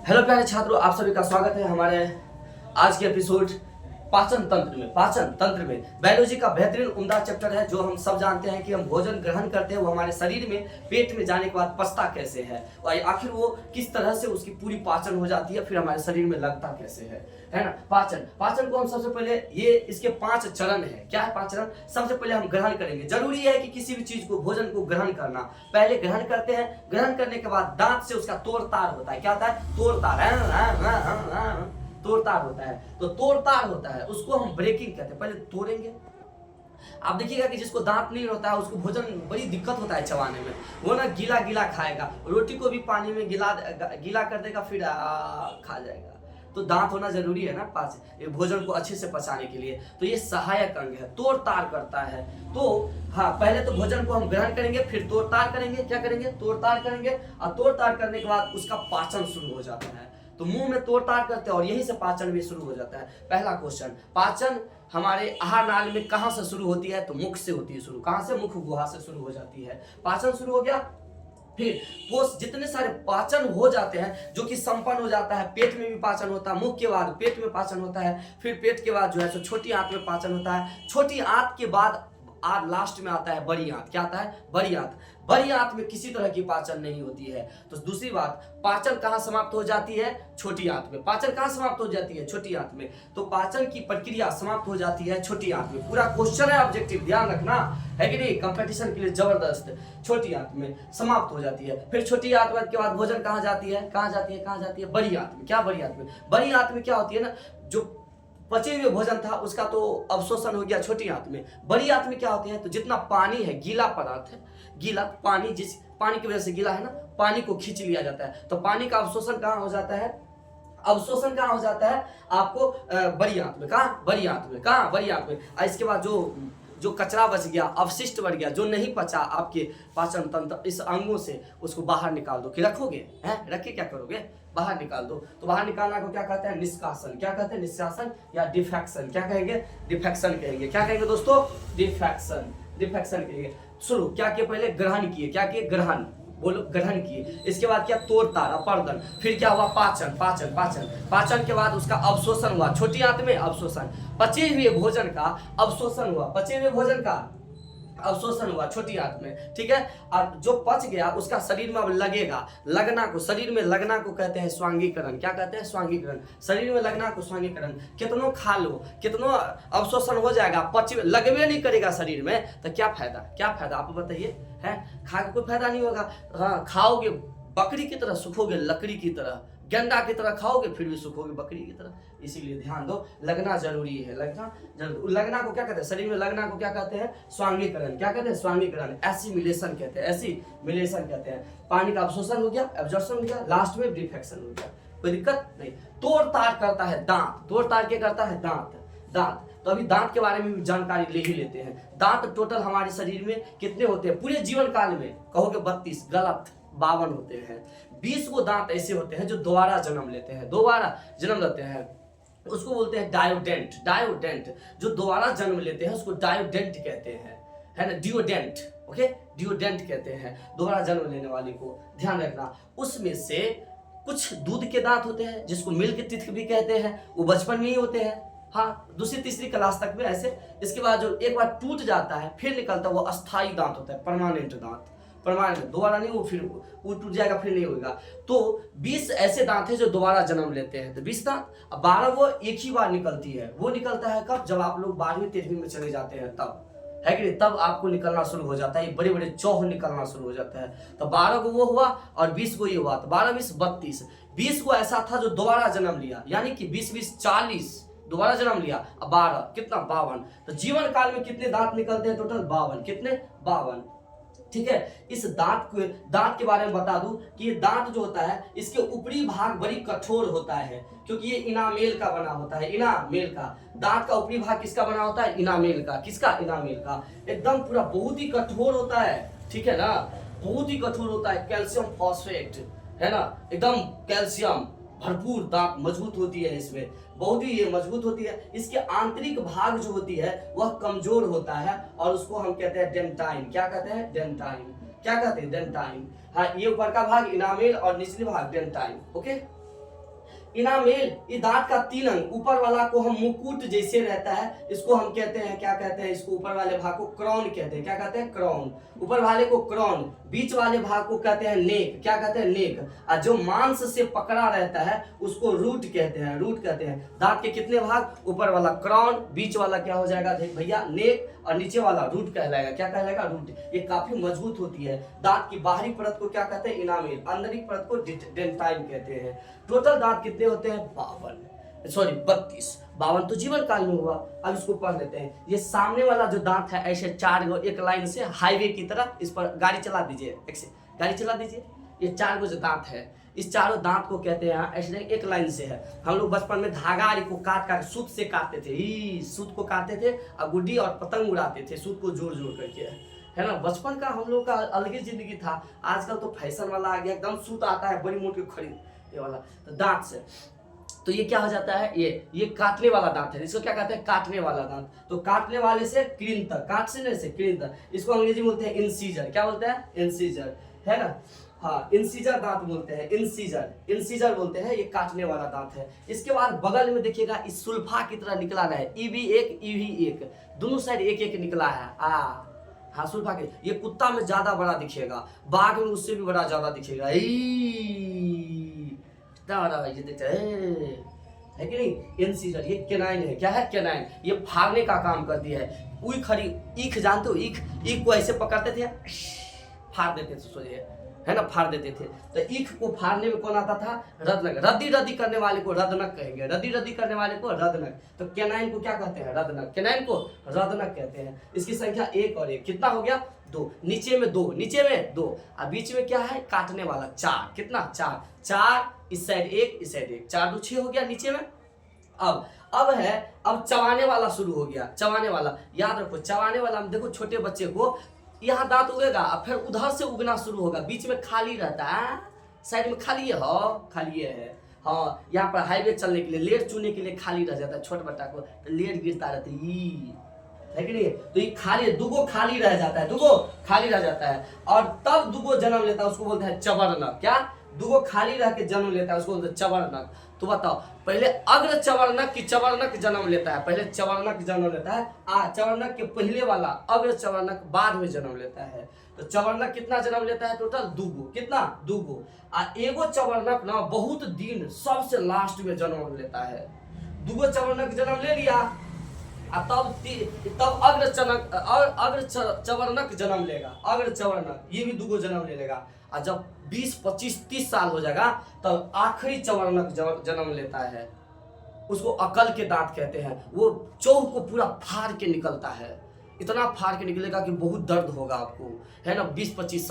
Hello प्यारे छात्रों, आप सभी का स्वागत है हमारे आज के एपिसोड पाचन तंत्र में बायोलॉजी का बेहतरीन उम्दा चैप्टर है। जो हम सब जानते हैं कि हम भोजन ग्रहण करते हैं वो हमारे शरीर में पेट में जाने के बाद पचता कैसे है और आखिर वो किस तरह से उसकी पूरी पाचन हो जाती है, फिर हमारे शरीर में लगता कैसे है ना। पाचन को हम सबसे पहले ये इसके 5 चरण है। क्या है 5 चरण? सबसे पहले हम ग्रहण करेंगे। जरूरी है कि किसी भी चीज को, भोजन को ग्रहण करना, पहले ग्रहण करते हैं। ग्रहण करने के बाद दांत से उसका तोड़-ताड़ होता है। क्या होता है? तोड़-ताड़, तोड़-ताड़ होता है। तो तोड़-ताड़ होता है, उसको हम ब्रेकिंग कहते हैं। पहले तोड़ेंगे। आप देखिएगा कि जिसको दांत नहीं होता है उसको भोजन बड़ी दिक्कत होता है चबाने में। वो ना गीला गीला खाएगा, रोटी को भी पानी में गीला कर देगा, फिर खा जाएगा। तो दांत होना जरूरी है ना पास, ये भोजन को अच्छे से पचाने के लिए। तो ये सहायक अंग है, तोड़-ताड़ करता है। तो हाँ, पहले तो भोजन को हम ग्रहण करेंगे, फिर तोड़-ताड़ करेंगे। क्या करेंगे? तोड़-ताड़ करेंगे। और तोड़-ताड़ करने के बाद उसका पाचन शुरू हो जाता है। तो मुंह में तोड़-ताड़ करते हैं और यहीं से पाचन भी शुरू हो जाता है। पहला क्वेश्चन, पाचन हमारे आहार नाल में कहां से शुरू होती है? तो मुख से होती है शुरू। कहां से? मुख गुहा से शुरू हो जाती है। पाचन शुरू हो गया, फिर कोष जितने सारे पाचन हो जाते हैं जो कि संपन्न हो जाता है। पेट में भी पाचन होता है, मुख के बाद पेट में पाचन होता है, फिर पेट के बाद जो है सो छोटी आंत में पाचन होता है। छोटी आंत के बाद लास्ट में आता है बड़ी आंत। क्या आता है? बड़ी आंत। बड़ी आंत में किसी तरह की पाचन नहीं होती है। तो दूसरी बात, पाचन कहां समाप्त हो जाती है? छोटी आंत में। पाचन कहां समाप्त हो जाती है? छोटी आंत में। तो पाचन की प्रक्रिया समाप्त हो जाती है छोटी आंत में। पूरा क्वेश्चन है, ऑब्जेक्टिव ध्यान रखना है कि नहीं, कंपटीशन के लिए जबरदस्त। छोटी आंत में समाप्त हो जाती है। फिर छोटी आंत के बाद भोजन कहां जाती है? कहां जाती है? कहां जाती है? बड़ी आंत में। क्या बड़ी आंत में? बड़ी आंत में क्या होती है ना, जो पचे हुए भोजन था उसका तो अवशोषण हो गया छोटी आंत में। बड़ी आंत में क्या होती है? तो जितना पानी है, गीला पदार्थ है, गीला पानी, जिस पानी की वजह से गीला है ना, पानी को खींच लिया जाता है। तो पानी का अवशोषण कहाँ हो जाता है? अवशोषण कहाँ हो जाता है आपको? बड़ी आंत में। कहाँ? बड़ी आंत में। कहाँ? बड़ी आंत में। इसके बाद जो कचरा बच गया, अवशिष्ट बढ़ गया, जो नहीं पचा आपके पाचन तंत्र, इस अंगों से उसको बाहर निकाल दो। कि रखोगे? हैं? रख के क्या करोगे? बाहर निकाल दो। तो बाहर निकालना को क्या कहते हैं? निष्कासन। क्या कहते हैं? निष्कासन या डिफेक्शन। क्या कहेंगे? डिफेक्शन कहेंगे। क्या कहेंगे दोस्तों? डिफेक्शन। डिफेक्शन कहेंगे। शुरू क्या किए? पहले ग्रहण किए। क्या किए? ग्रहण। बोलो, ग्रहण किए। इसके बाद क्या? तोड़-ताड़, अपर्दन। फिर क्या हुआ? पाचन। पाचन पाचन पाचन के बाद उसका अवशोषण हुआ छोटी आंत में। अवशोषण, पचे हुए भोजन का अवशोषण हुआ। पचे हुए भोजन का अवशोषण हुआ छोटी आंत में। ठीक है। और जो पच गया उसका शरीर में अब लगेगा। लगना को, शरीर में लगना को कहते हैं स्वांगीकरण। क्या कहते हैं? स्वांगीकरण। शरीर में लगना को स्वांगीकरण। कितनों खा लो, कितनों अवशोषण हो जाएगा, लगवे नहीं करेगा शरीर में, तो क्या फायदा? क्या फायदा आप बताइए? है, खा के कोई फायदा नहीं होगा। हाँ, खाओगे बकरी की तरह, सूखोगे लकड़ी की तरह। गेंडा की तरह खाओगे फिर भी सूखोगे बकरी की तरह। इसीलिए ध्यान दो, लगना जरूरी है। लगना को क्या कहते हैं? शरीर में लगना को क्या कहते हैं? स्वांगीकरण। क्या कहते हैं? स्वांगीकरण। एसिमिलेशन कहते हैं। एसिमिलेशन कहते हैं। पानी का अवशोषण हो गया, एब्जॉर्प्शन हो गया, लास्ट में डिफेक्शन हो गया। कोई दिक्कत नहीं। तोड़-ताड़ करता है दांत। तोड़-ताड़ क्या करता है? दांत। तो अभी दांत के बारे में भी जानकारी ले ही लेते हैं। दांत टोटल हमारे शरीर में कितने होते हैं पूरे जीवन काल में? कहोगे 32, गलत, 52 होते हैं। 20 वो दांत ऐसे होते हैं जो दोबारा जन्म लेते हैं, दोबारा जन्म लेते हैं। उसको बोलते हैं डायोडेंट। डायोडेंट जो दोबारा जन्म लेते हैं उसको डायोडेंट कहते हैं, है ना। डिओडेंट, ओके, डिओडेंट कहते हैं दोबारा जन्म लेने वाले को। ध्यान रखना, उसमें से कुछ दूध के दांत होते हैं जिसको मिल्क टीथ भी कहते हैं, वो बचपन में ही होते हैं। हाँ, दूसरी तीसरी क्लास तक में ऐसे। इसके बाद जो एक बार टूट जाता है फिर निकलता है, वो अस्थाई दांत होता है, परमानेंट दांत। परमानेंट, दोबारा नहीं, वो फिर वो टूट जाएगा फिर नहीं होगा। तो 20 ऐसे दांत हैं जो दोबारा जन्म लेते हैं। तो 20 दांत, 12 वो एक ही बार निकलती है। वो निकलता है कब? जब आप लोग 12वीं 13वीं में चले जाते हैं, तब, है कि नहीं, तब आपको निकलना शुरू हो जाता है। ये बड़े बड़े चौह निकलना शुरू हो जाता है। तो 12 को वो हुआ और 20 को ये हुआ। तो 12 20 32। 20 को ऐसा था जो दोबारा जन्म लिया, यानी कि 20 20 40 दोबारा जन्म लिया। अब 12 कितना? 52। तो जीवन काल में कितने दांत निकलते हैं? टोटल 52। कितने? 52। ठीक है। इस दांत के बारे में बता दूं कि ये दांत जो होता है इसके ऊपरी भाग बड़ी कठोर होता है, क्योंकि ये इनामेल का बना होता है। इनामेल का। दांत का ऊपरी भाग किसका बना होता है? इनामेल का। किसका? इनामेल का। एकदम पूरा बहुत ही कठोर होता है, ठीक है ना, बहुत ही कठोर होता है। कैल्शियम फॉस्फेट, है ना, एकदम कैल्शियम भरपूर दांत मजबूत होती है इसमें, बहुत ही ये मजबूत होती है। इसके आंतरिक भाग जो होती है वह कमजोर होता है और उसको हम कहते हैं डेंटाइन। क्या कहते हैं? डेंटाइन। क्या कहते हैं? डेंटाइन। हाँ, ये ऊपर का भाग इनामेल और निचले भाग डेंटाइन। ओके, इनामेल, ये दांत का 3 अंग, ऊपर वाला को हम मुकुट जैसे रहता है, इसको हम कहते हैं, क्या कहते हैं, इसको ऊपर वाले भाग को क्राउन कहते हैं, क्या कहते हैं, क्राउन, ऊपर वाले को क्राउन, बीच वाले भाग को कहते हैं नेक, क्या कहते हैं, नेक, और जो मांस से पकड़ा रहता है उसको रूट कहते हैं, रूट कहते हैं। दांत के कितने भाग, ऊपर वाला क्राउन, बीच वाला क्या हो जाएगा देख भैया नेक, और नीचे वाला रूट कहलाएगा, क्या कहलाएगा, रूट। ये काफी मजबूत होती है। दांत की बाहरी परत को क्या कहते हैं, इनामेल, आंतरिक परत को डेंटाइन कहते हैं। टोटल दांत कितने होते हैं, 52 तो जीवन काल में हुआ। अब इसको पढ़ लेते हैं। ये सामने वाला जो दांत है ऐसे 4 गो एक लाइन से हाईवे की तरह, इस पर गाड़ी चला दीजिए, गाड़ी चला दीजिए। ये 4 गो जो दांत है, इस चारों दांत को कहते हैं ऐसे एक लाइन से है। हम लोग बचपन में धागा को काट सूत से काटते थे, सूत को काटते थे और गुड्डी और पतंग उड़ाते थे, सूत को जोड़ जोड़ करके, है ना। बचपन का हम लोग का अलग ही जिंदगी था। आजकल तो फैशन वाला आ गया, एकदम सूत आता है बड़ी मोटी खरीद ये वाला, तो दांत से। तो ये क्या हो जाता है, ये काटने वाला दांत है, इसको क्या कहते हैं, काटने वाला दांत। तो काटने वाले से कृंतक, काट से कृंतक, इसको अंग्रेजी में बोलते हैं इंसीजर, क्या बोलते हैं, इंसीजर, है ना। हाँ, इंसीजर दांत बोलते हैं, इंसीजर बोलते हैं, ये काटने वाला दांत है। इसके बाद बगल में देखिएगा इस सुल्फा की तरह निकला है, EV1 दोनों साइड एक एक निकला है। हाँ, सुल्फा के, ये कुत्ता में ज्यादा बड़ा दिखेगा, बाघ में उससे भी बड़ा ज्यादा दिखेगा, कितना बड़ा है, ये देखते है कि नहीं। इंसीजर, ये केनाइन है, क्या है, केनाइन, ये फाड़ने का काम करती है। ईख जानते हो, ईख को ऐसे पकड़ते थे, फाड़ देते थे, सोचिए, है ना, फाड़ देते थे। तो ईख को फाड़ने में कौन आता था, रदनक। रद्दी करने वाले को रदनक कहेंगे, रद्दी करने वाले को रदनक। तो केनाइन को क्या कहते हैं, रदनक, केनाइन को रदनक कहते हैं। इसकी संख्या 1 और 1 कितना हो गया, 2, नीचे में 2 और बीच में क्या है, काटने वाला 4, कितना, 4 इस साइड 1 इस साइड 1, 4 2 6 हो गया नीचे में। अब चबाने वाला शुरू हो गया, चबाने वाला, याद रखो, चबाने वाला हम देखो छोटे बच्चे को यहाँ दांत उगेगा, फिर उधर से उगना शुरू होगा, बीच में खाली रहता है, साइड में खाली है, हाँ, यहाँ पर हाईवे चलने के लिए, लेट चुने के लिए खाली रह जाता है, छोटे बच्चा को तो लेट गिरता रहता है कि नहीं। तो ये खाली, दुगो खाली रह जाता है, और तब दुगो जन्म लेता है, उसको बोलते हैं चबरनक। क्या, दुगो खाली रह के जन्म लेता है, उसको बोलते हैं चबरनक। तो बताओ, पहले अग्र चबरनक की चबरनक जन्म लेता है, पहले चबरनक जन्म लेता है, चबरनक के पहले वाला अग्र चबरनक बाद में जन्म लेता है। तो चबरनक कितना जन्म लेता है, टोटल 2 गो, कितना, 2 गो। एगो चबरनक ना बहुत दिन सबसे लास्ट में जन्म लेता है। 2 गो चबरनक जन्म ले लिया, तब अग्र चबरनक जन्म लेगा, अग्र चबरनक ये भी 2 गो जन्म ले लेगा। और जब 20 25 30 साल हो जाएगा तब आखिरी चबरनक जन्म लेता है, उसको अकल के दांत कहते हैं। वो चौक को पूरा फाड़ के निकलता है, इतना फाड़ के निकलेगा कि बहुत दर्द होगा आपको, है ना। 25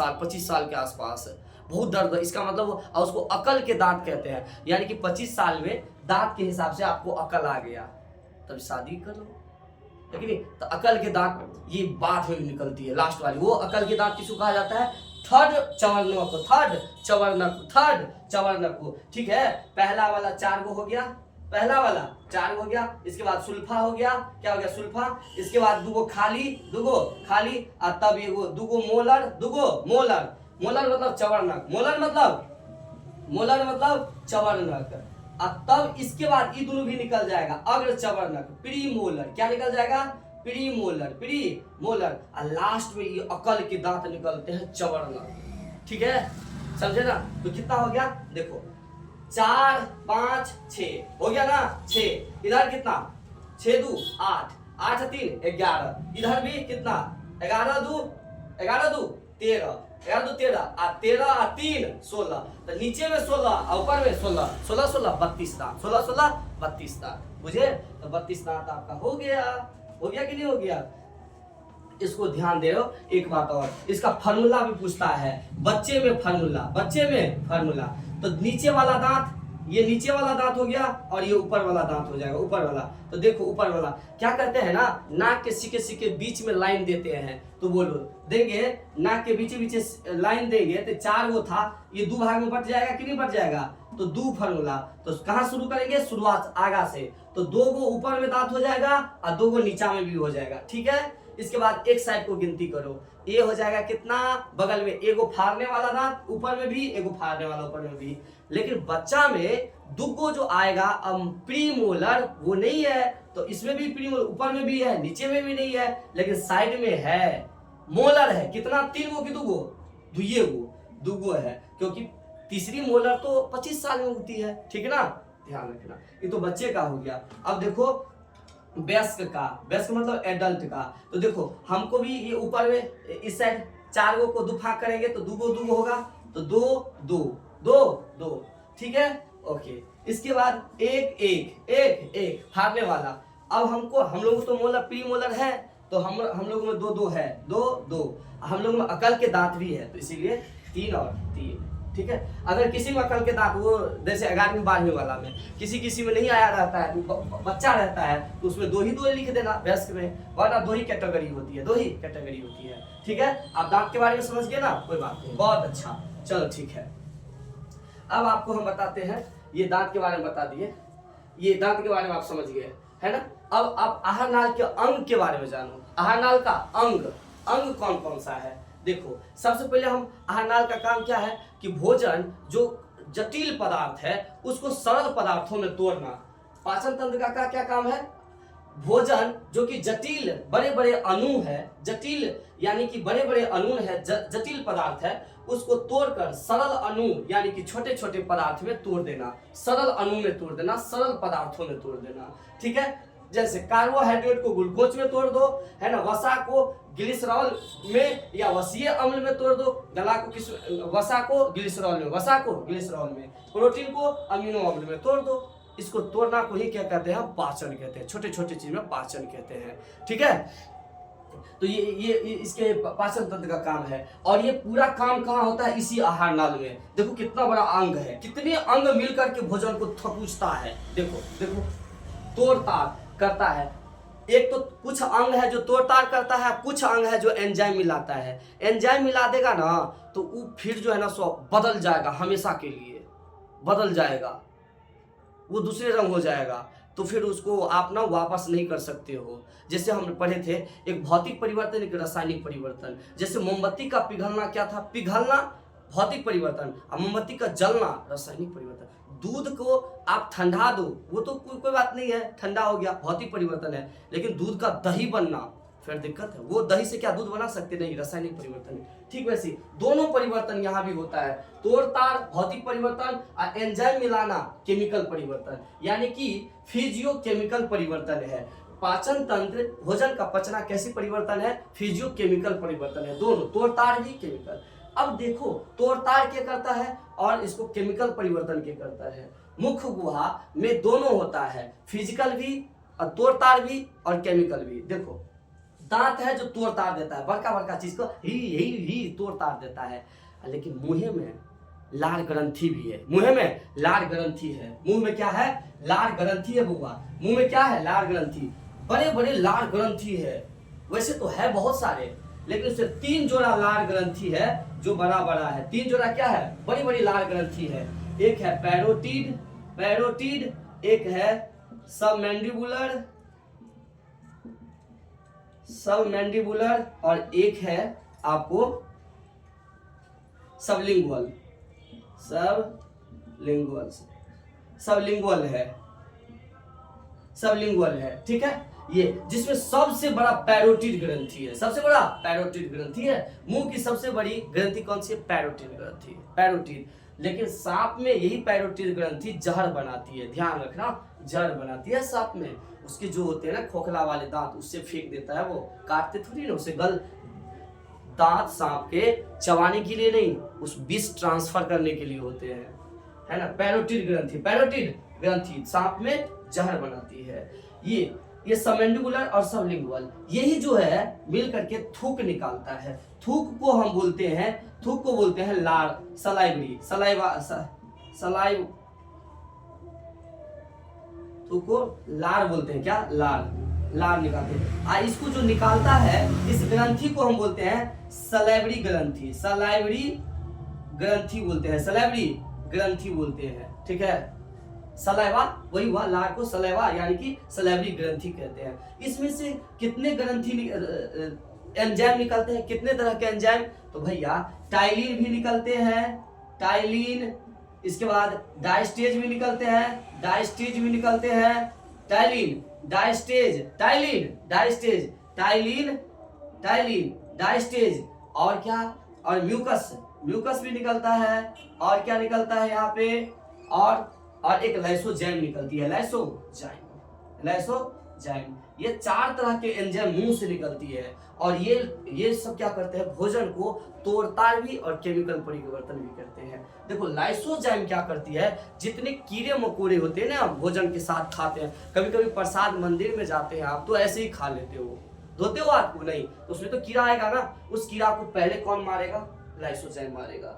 साल के आसपास बहुत दर्द, इसका मतलब और उसको अकल के दांत कहते हैं। यानी कि 25 साल में दांत के हिसाब से आपको अकल आ गया, तब शादी कर लो, लेकिन तो अकल के दांत ये बात में निकलती है, लास्ट वाली। वो अकल के दांत किसको कहा जाता है, थर्ड चबरनक को, ठीक है। पहला वाला 4 गो हो गया, इसके बाद सुल्फा हो गया, क्या हो गया, सुल्फा। इसके बाद 2 गो खाली, और तब एगो 2 गो मोलर मतलब चबरनक, मोलर मतलब चबरनक। और तब इसके बाद ये दोनों भी निकल जाएगा, अग्र चबरनक, प्री मोलर, क्या निकल जाएगा, प्री मोलर। और लास्ट में ये अकल के दांत निकलते हैं, चबरनक, ठीक है, समझे ना। तो कितना हो गया, देखो 4 5 6 हो गया ना, 6 इधर कितना, 6 2 8 8 3 11, इधर भी कितना, 11 2 13 और 3 16। तो नीचे में 16 और ऊपर में 16 32 दांत, 16 32 दांत, बुझे। तो 32 दांत आपका हो गया कि नहीं हो गया। इसको ध्यान दे रहो। एक बात और, इसका फार्मूला भी पूछता है, बच्चे में फार्मूला। तो नीचे वाला दांत, ये नीचे वाला दांत हो गया और ये ऊपर वाला दांत हो जाएगा, ऊपर वाला। तो देखो ऊपर वाला क्या करते हैं ना, नाक के सिके बीच में लाइन देते हैं। तो बोलो, देंगे नाक के बीच लाइन देंगे तो 4 गो था, ये 2 भाग में बट जाएगा कि नहीं बट जाएगा। तो 2 फार्मूला, तो कहाँ शुरू करेंगे, शुरुआत आगा से। तो 2 गो ऊपर में दांत हो जाएगा और 2 गो नीचा में भी हो जाएगा, ठीक है। इसके बाद एक साइड को गिनती करो, ये हो जाएगा कितना, बगल में एगो फाड़ने वाला दांत ऊपर में भी, एगो फाड़ने वाला ऊपर में भी। लेकिन बच्चा में दुगो जो आएगा प्रीमोलर वो नहीं है, तो इसमें भी प्रीमोलर ऊपर में भी है, नीचे में भी नहीं है, लेकिन साइड में है, मोलर है। कितना, 3 गो की दुगो, दुगो है, क्योंकि तीसरी मोलर तो 25 साल में होती है, ठीक है ना, ध्यान रखना। ये तो बच्चे का हो गया। अब देखो वयस्क का, वयस्क मतलब एडल्ट का, तो देखो हमको भी ये ऊपर में इस साइड 4 गो को दो भाग करेंगे तो दो होगा, तो 2 ठीक है, ओके। इसके बाद एक फाड़ने वाला। अब हम लोगों को तो मोलर प्रीमोलर है, तो हम लोगों में 2 है, 2 हम लोगों में अकल के दांत भी है, तो इसीलिए 3 और 3, ठीक है। अगर किसी में अकल के दांत, वो जैसे 11वीं 12वीं वाला में किसी में नहीं आया रहता है, बच्चा रहता है, तो उसमें 2 ही लिख देना वयस्क में, वरना 2 ही कैटेगरी होती है, ठीक है। आप दांत के बारे में समझ गए ना, कोई बात नहीं, बहुत अच्छा, चलो ठीक है। अब आपको हम बताते हैं, ये दांत के बारे में बता दिए, ये दांत के बारे में आप समझ गए, है ना। अब आप आहार नाल के अंग के बारे में जानो। आहार नाल का अंग कौन कौन सा है, देखो। सबसे पहले हम आहार नाल का काम क्या है कि भोजन जो जटिल पदार्थ है उसको सरल पदार्थों में तोड़ना। पाचन तंत्र का क्या काम है, भोजन जो कि जटिल बड़े अणु है, जटिल यानी कि बड़े अणु है, जटिल पदार्थ है, उसको तोड़कर सरल अणु यानी कि छोटे पदार्थ में तोड़ देना, सरल अणु में तोड़ देना, सरल पदार्थों में तोड़ देना, ठीक है। जैसे कार्बोहाइड्रेट को ग्लूकोज में तोड़ दो, है ना, वसा को ग्लिसरॉल में या वसीय अम्ल में तोड़ दो, वसा को ग्लिसरॉल में, प्रोटीन को अमीनो अम्ल में तोड़ दो। इसको तोड़ना को ही क्या कहते हैं, पाचन कहते हैं, छोटे चीज में पाचन कहते हैं, ठीक है। तो ये इसके पाचन तंत्र का काम है। और ये पूरा काम कहाँ होता है, इसी आहार नाल में। देखो कितना बड़ा अंग है, कितने अंग मिलकर के भोजन को थपूचता है, देखो तोड़ ताड़ करता है। एक तो कुछ अंग है जो तोड़ ताड़ करता है, कुछ अंग है जो एंजाइम मिलाता है। एंजाइम मिला देगा ना तो वो फिर जो है ना सो बदल जाएगा, हमेशा के लिए बदल जाएगा, वो दूसरे रंग हो जाएगा, तो फिर उसको आप ना वापस नहीं कर सकते हो। जैसे हम पढ़े थे, एक भौतिक परिवर्तन, एक रासायनिक परिवर्तन। जैसे मोमबत्ती का पिघलना क्या था, पिघलना भौतिक परिवर्तन, और मोमबत्ती का जलना रासायनिक परिवर्तन। दूध को आप ठंडा दो, वो तो कोई बात नहीं है, ठंडा हो गया, भौतिक परिवर्तन है। लेकिन दूध का दही बनना फिर दिक्कत है, वो दही से क्या दूध बना सकते नहीं, रासायनिक परिवर्तन है। ठीक वैसे दोनों परिवर्तन यहाँ भी होता है, तोड़ ताड़ भौतिक परिवर्तन और एंजाइम मिलाना केमिकल परिवर्तन, यानी कि फिजियो केमिकल परिवर्तन है। पाचन तंत्र, भोजन का पचना कैसी परिवर्तन है, फिजियो केमिकल परिवर्तन है, दोनों, तोड़ ताड़ भी केमिकल। अब देखो तोड़ ताड़ क्या करता है और इसको केमिकल परिवर्तन क्या करता है। मुख्य गुहा में दोनों होता है, फिजिकल भी और तोड़ ताड़ भी और केमिकल भी। देखो दांत है जो तोड़ ताड़ देता है, बड़का चीज को ही तोड़ ताड़ देता है, लेकिन मुंह में लार ग्रंथि भी है, मुंह में लार ग्रंथि है। मुंह में क्या है, लार ग्रंथि है बुआ, मुंह में क्या है, लार ग्रंथि, बड़े बड़े लार ग्रंथि है। वैसे तो है बहुत सारे, लेकिन उससे 3 जोड़ा लार ग्रंथि है जो बड़ा बड़ा है। 3 जोड़ा क्या है, बड़ी बड़ी लार ग्रंथि है। एक है पैरोटिड, एक है सबमैंडिबुलर और एक है आपको सबलिंगुअल है, ठीक है। ये जिसमें सबसे बड़ा पैरोटिड ग्रंथि है, सबसे बड़ा पैरोटिड ग्रंथि है। मुंह की सबसे बड़ी ग्रंथि कौन सी है, पैरोटिड ग्रंथि, पैरोटिड। लेकिन सांप में यही पैरोटिड ग्रंथि जहर बनाती है, ध्यान रखना, जहर बनाती है सांप में। उसके जो होते हैं ना खोखला वाले दांत, उससे फेंक देता है, वो काटते थोड़ी ना, उसे दांत सांप के चबाने के लिए नहीं, उस विष ट्रांसफर करने के लिए होते हैं, है ना। पैरोटिड ग्रंथि सांप में जहर बनाती है। ये सबमैंडिबुलर और सबलिंगुअल, यही जो है मिल करके थूक निकालता है। थूक को बोलते हैं लार, थूक को लार बोलते हैं, क्या, लार निकालते हैं। इसको जो निकालता है, इस ग्रंथि को हम बोलते हैं सलाइवरी ग्रंथि बोलते हैं, ठीक है। सलाइवा वही हुआ, लार को सलाइवा यानी कि सलाइवरी ग्रंथि कहते हैं। इसमें से कितने ग्रंथि एंजाइम निकलते हैं, कितने तरह के एंजाइम? तो भैया टाइलिन भी निकलते हैं, टाइलिन, इसके बाद डायस्टेज भी निकलते हैं, डायस्टेज भी निकलते हैं, ptyalin, diastase, ptyalin, diastase, ptyalin, ptyalin, diastase, और क्या? और म्यूकस, म्यूकस भी निकलता है, और क्या निकलता है यहाँ पे? और एक लाइसोजाइम निकलती है, लाइसोजाइम, लाइसोजाइम। ये 4 तरह के एंजाइम मुंह से निकलती है, और ये सब क्या करते हैं? भोजन को तोड़ताड़ भी और केमिकल परिवर्तन भी करते हैं। देखो लाइसोजाइम क्या करती है, जितने कीड़े मकोड़े होते हैं ना भोजन के साथ खाते हैं, कभी कभी प्रसाद मंदिर में जाते हैं आप तो ऐसे ही खा लेते हो, धोते हो हाथ को नहीं, तो उसमें तो कीड़ा आएगा ना, उस कीड़ा को पहले कौन मारेगा? लाइसोजाइम मारेगा।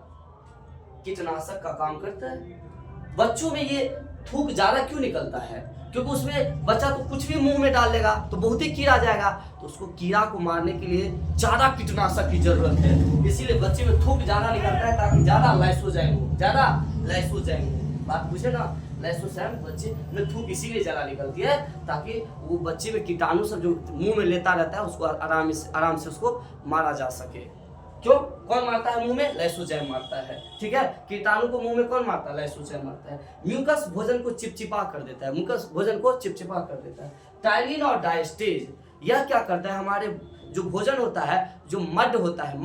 कीटनाशक का काम करता है। बच्चों में ये थूक ज्यादा क्यों निकलता है? क्योंकि उसमें बच्चा तो कुछ भी मुंह में डाल लेगा तो बहुत ही कीड़ा जाएगा, तो उसको कीड़ा को मारने के लिए ज्यादा कीटनाशक की जरूरत है, इसीलिए बच्चे में थूक ज्यादा निकलता है ताकि ज्यादा लाइसोजाइम हो, ज्यादा लाइसोजाइम हो। बात पूछे ना, लाइसोजाइम बच्चे में थूक इसीलिए ज्यादा निकलती है ताकि वो बच्चे में कीटाणु सब जो मुंह में लेता रहता है उसको आराम से उसको मारा जा सके। क्यों? कौन मारता है मुंह में? लाइसोजाइम मारता है, ठीक है। कीटाणु को मुंह में कौन मारता है? लाइसोजाइम मारता है। म्यूकस भोजन को चिपचिपा कर देता है, म्यूकस भोजन को चिपचिपा कर देता है। टाइलिन और डायस्टेज यह क्या करता है? हमारे जो भोजन होता है, जो मड होता है,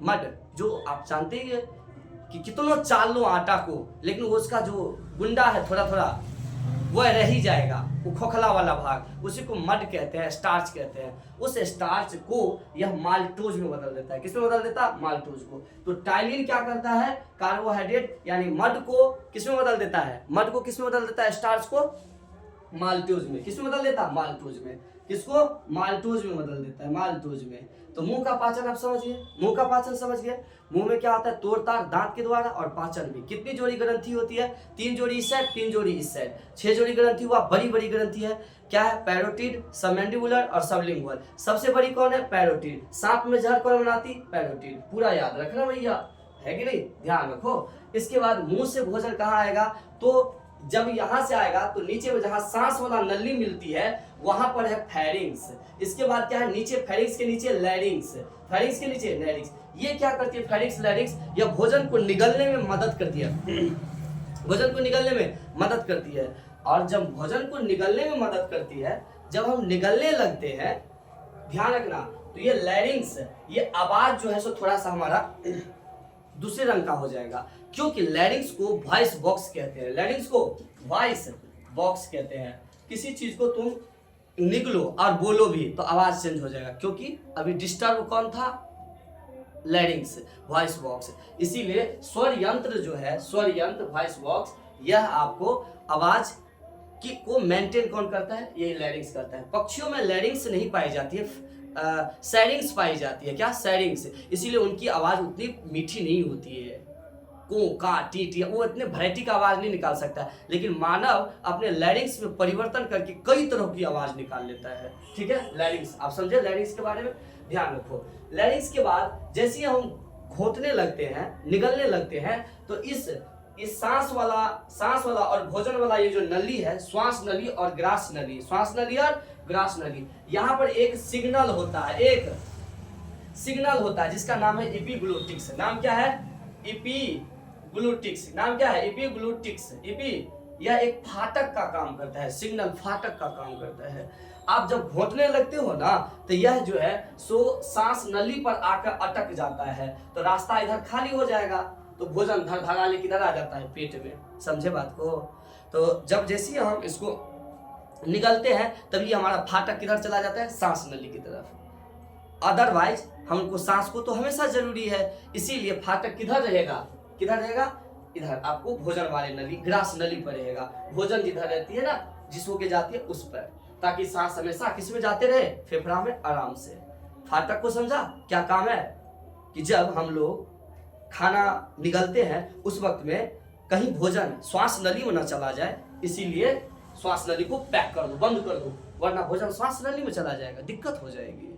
मड जो आप जानते ही है कि कितना चाल लो आटा को, लेकिन उसका जो गुंडा है थोड़ा थोड़ा वह रह ही जाएगा, वो खोखला वाला भाग, उसी को मड कहते हैं, स्टार्च कहते हैं। उस स्टार्च को यह माल्टोज में बदल देता है। किसमें बदल देता है? माल्टोज को। तो टाइलिन क्या करता है? कार्बोहाइड्रेट यानी मड को किसमें बदल देता है? मड को किसमें बदल देता है? स्टार्च को माल्टोज में। किसमें बदल देता है? माल्टोज में। किसको? माल्टोज में बदल देता है, माल्टोज में। तो मुंह का पाचन आप समझिए, मुंह का पाचन समझिए। मुंह में क्या होता है? तोड़ताड़ दांत के द्वारा और पाचन भी। कितनी जोड़ी ग्रंथि होती है? 3 जोड़ी इस साइड, 3 जोड़ी इस साइड, 6 जोड़ी ग्रंथि हुआ। बड़ी बड़ी ग्रंथि है, क्या है? पैरोटिड, सबमैंडिबुलर और सबलिंगुअल। सबसे बड़ी कौन है? पैरोटिड। सांप में जहर कौन बनाती? पैरोटिड। पूरा याद रखना भैया, है कि नहीं? ध्यान रखो। इसके बाद मुंह से भोजन कहाँ आएगा? तो जब यहां से आएगा तो नीचे में जहां सांस वाला नली मिलती है वहां पर है फेरिंग्स। इसके बाद क्या है? नीचे फेरिंग्स के नीचे लैरिंग्स, फेरिंग्स के नीचे लैरिंग्स। ये क्या करती है? फेरिंग्स, लैरिंग्स यह भोजन को निगलने में मदद करती है, भोजन को निगलने में मदद करती है। और जब भोजन को निगलने में मदद करती है, जब हम निगलने लगते हैं, ध्यान रखना, तो ये लैरिंग्स, ये आवाज जो है सो थोड़ा सा हमारा दूसरे रंग का हो जाएगा, क्योंकि लैरिंग्स को वॉइस बॉक्स कहते हैं, लैरिंग्स को वॉइस बॉक्स कहते हैं। किसी चीज को तुम निगलो और बोलो भी तो आवाज चेंज हो जाएगा, क्योंकि अभी डिस्टर्ब कौन था? लैरिंग्स, वॉइस बॉक्स। इसीलिए स्वर यंत्र जो है, स्वर यंत्र, वॉइस बॉक्स, यह आपको आवाज को मेंटेन कौन करता है? ये लैरिंग्स करता है। पक्षियों में लैरिंग्स नहीं पाई जाती है, सैरिंग्स पाई जाती है। क्या? सैरिंग्स। इसीलिए उनकी आवाज उतनी मीठी नहीं होती है, को, का, टी टी, वो इतने वैरायटी का आवाज नहीं निकाल सकता। लेकिन मानव अपने लैरिंग्स में परिवर्तन करके कई तरह की आवाज निकाल लेता है, ठीक है। लैरिंग्स आप समझे, लैरिंग्स के बारे में ध्यान रखो। लैरिंग्स के बाद जैसे ही हम घोटने लगते हैं, निगलने लगते हैं, तो इस सांस वाला और भोजन वाला ये जो नली है, श्वास नली और ग्रास नली, श्वास नली और ग्रास नली, यहाँ पर एक सिग्नल होता है, एक सिग्नल होता है जिसका नाम है एपिग्लोटिक्स। नाम क्या है? एपिग्लोटिक्स। नाम क्या है? एपिग्लोटिक्स। यह एक फाटक का काम करता है, सिग्नल फाटक का काम करता है। आप जब घोटने लगते हो ना, तो यह जो है सो सांस नली पर आकर अटक जाता है, तो रास्ता इधर खाली हो जाएगा, तो भोजन धड़ लेके इधर आ जाता है पेट में। समझे बात को? तो जब जैसे हम इसको निगलते हैं तभी हमारा फाटक किधर चला जाता है? सांस नली की तरफ। अदरवाइज हमको सांस को तो हमेशा जरूरी है, इसीलिए फाटक किधर रहेगा? किधर रहेगा? इधर आपको भोजन वाले नली, ग्रास नली पर रहेगा। भोजन जिधर रहती है ना, जिस होके जाती है उस पर, ताकि सांस हमेशा किस में जाते रहे? फेफड़ा में आराम से। फाटक को समझा क्या काम है? कि जब हम लोग खाना निगलते हैं उस वक्त में कहीं भोजन श्वास नली में न चला जाए, इसीलिए श्वास नली को पैक कर दो, बंद कर दो, वरना भोजन श्वास नली में चला जाएगा, दिक्कत हो जाएगी।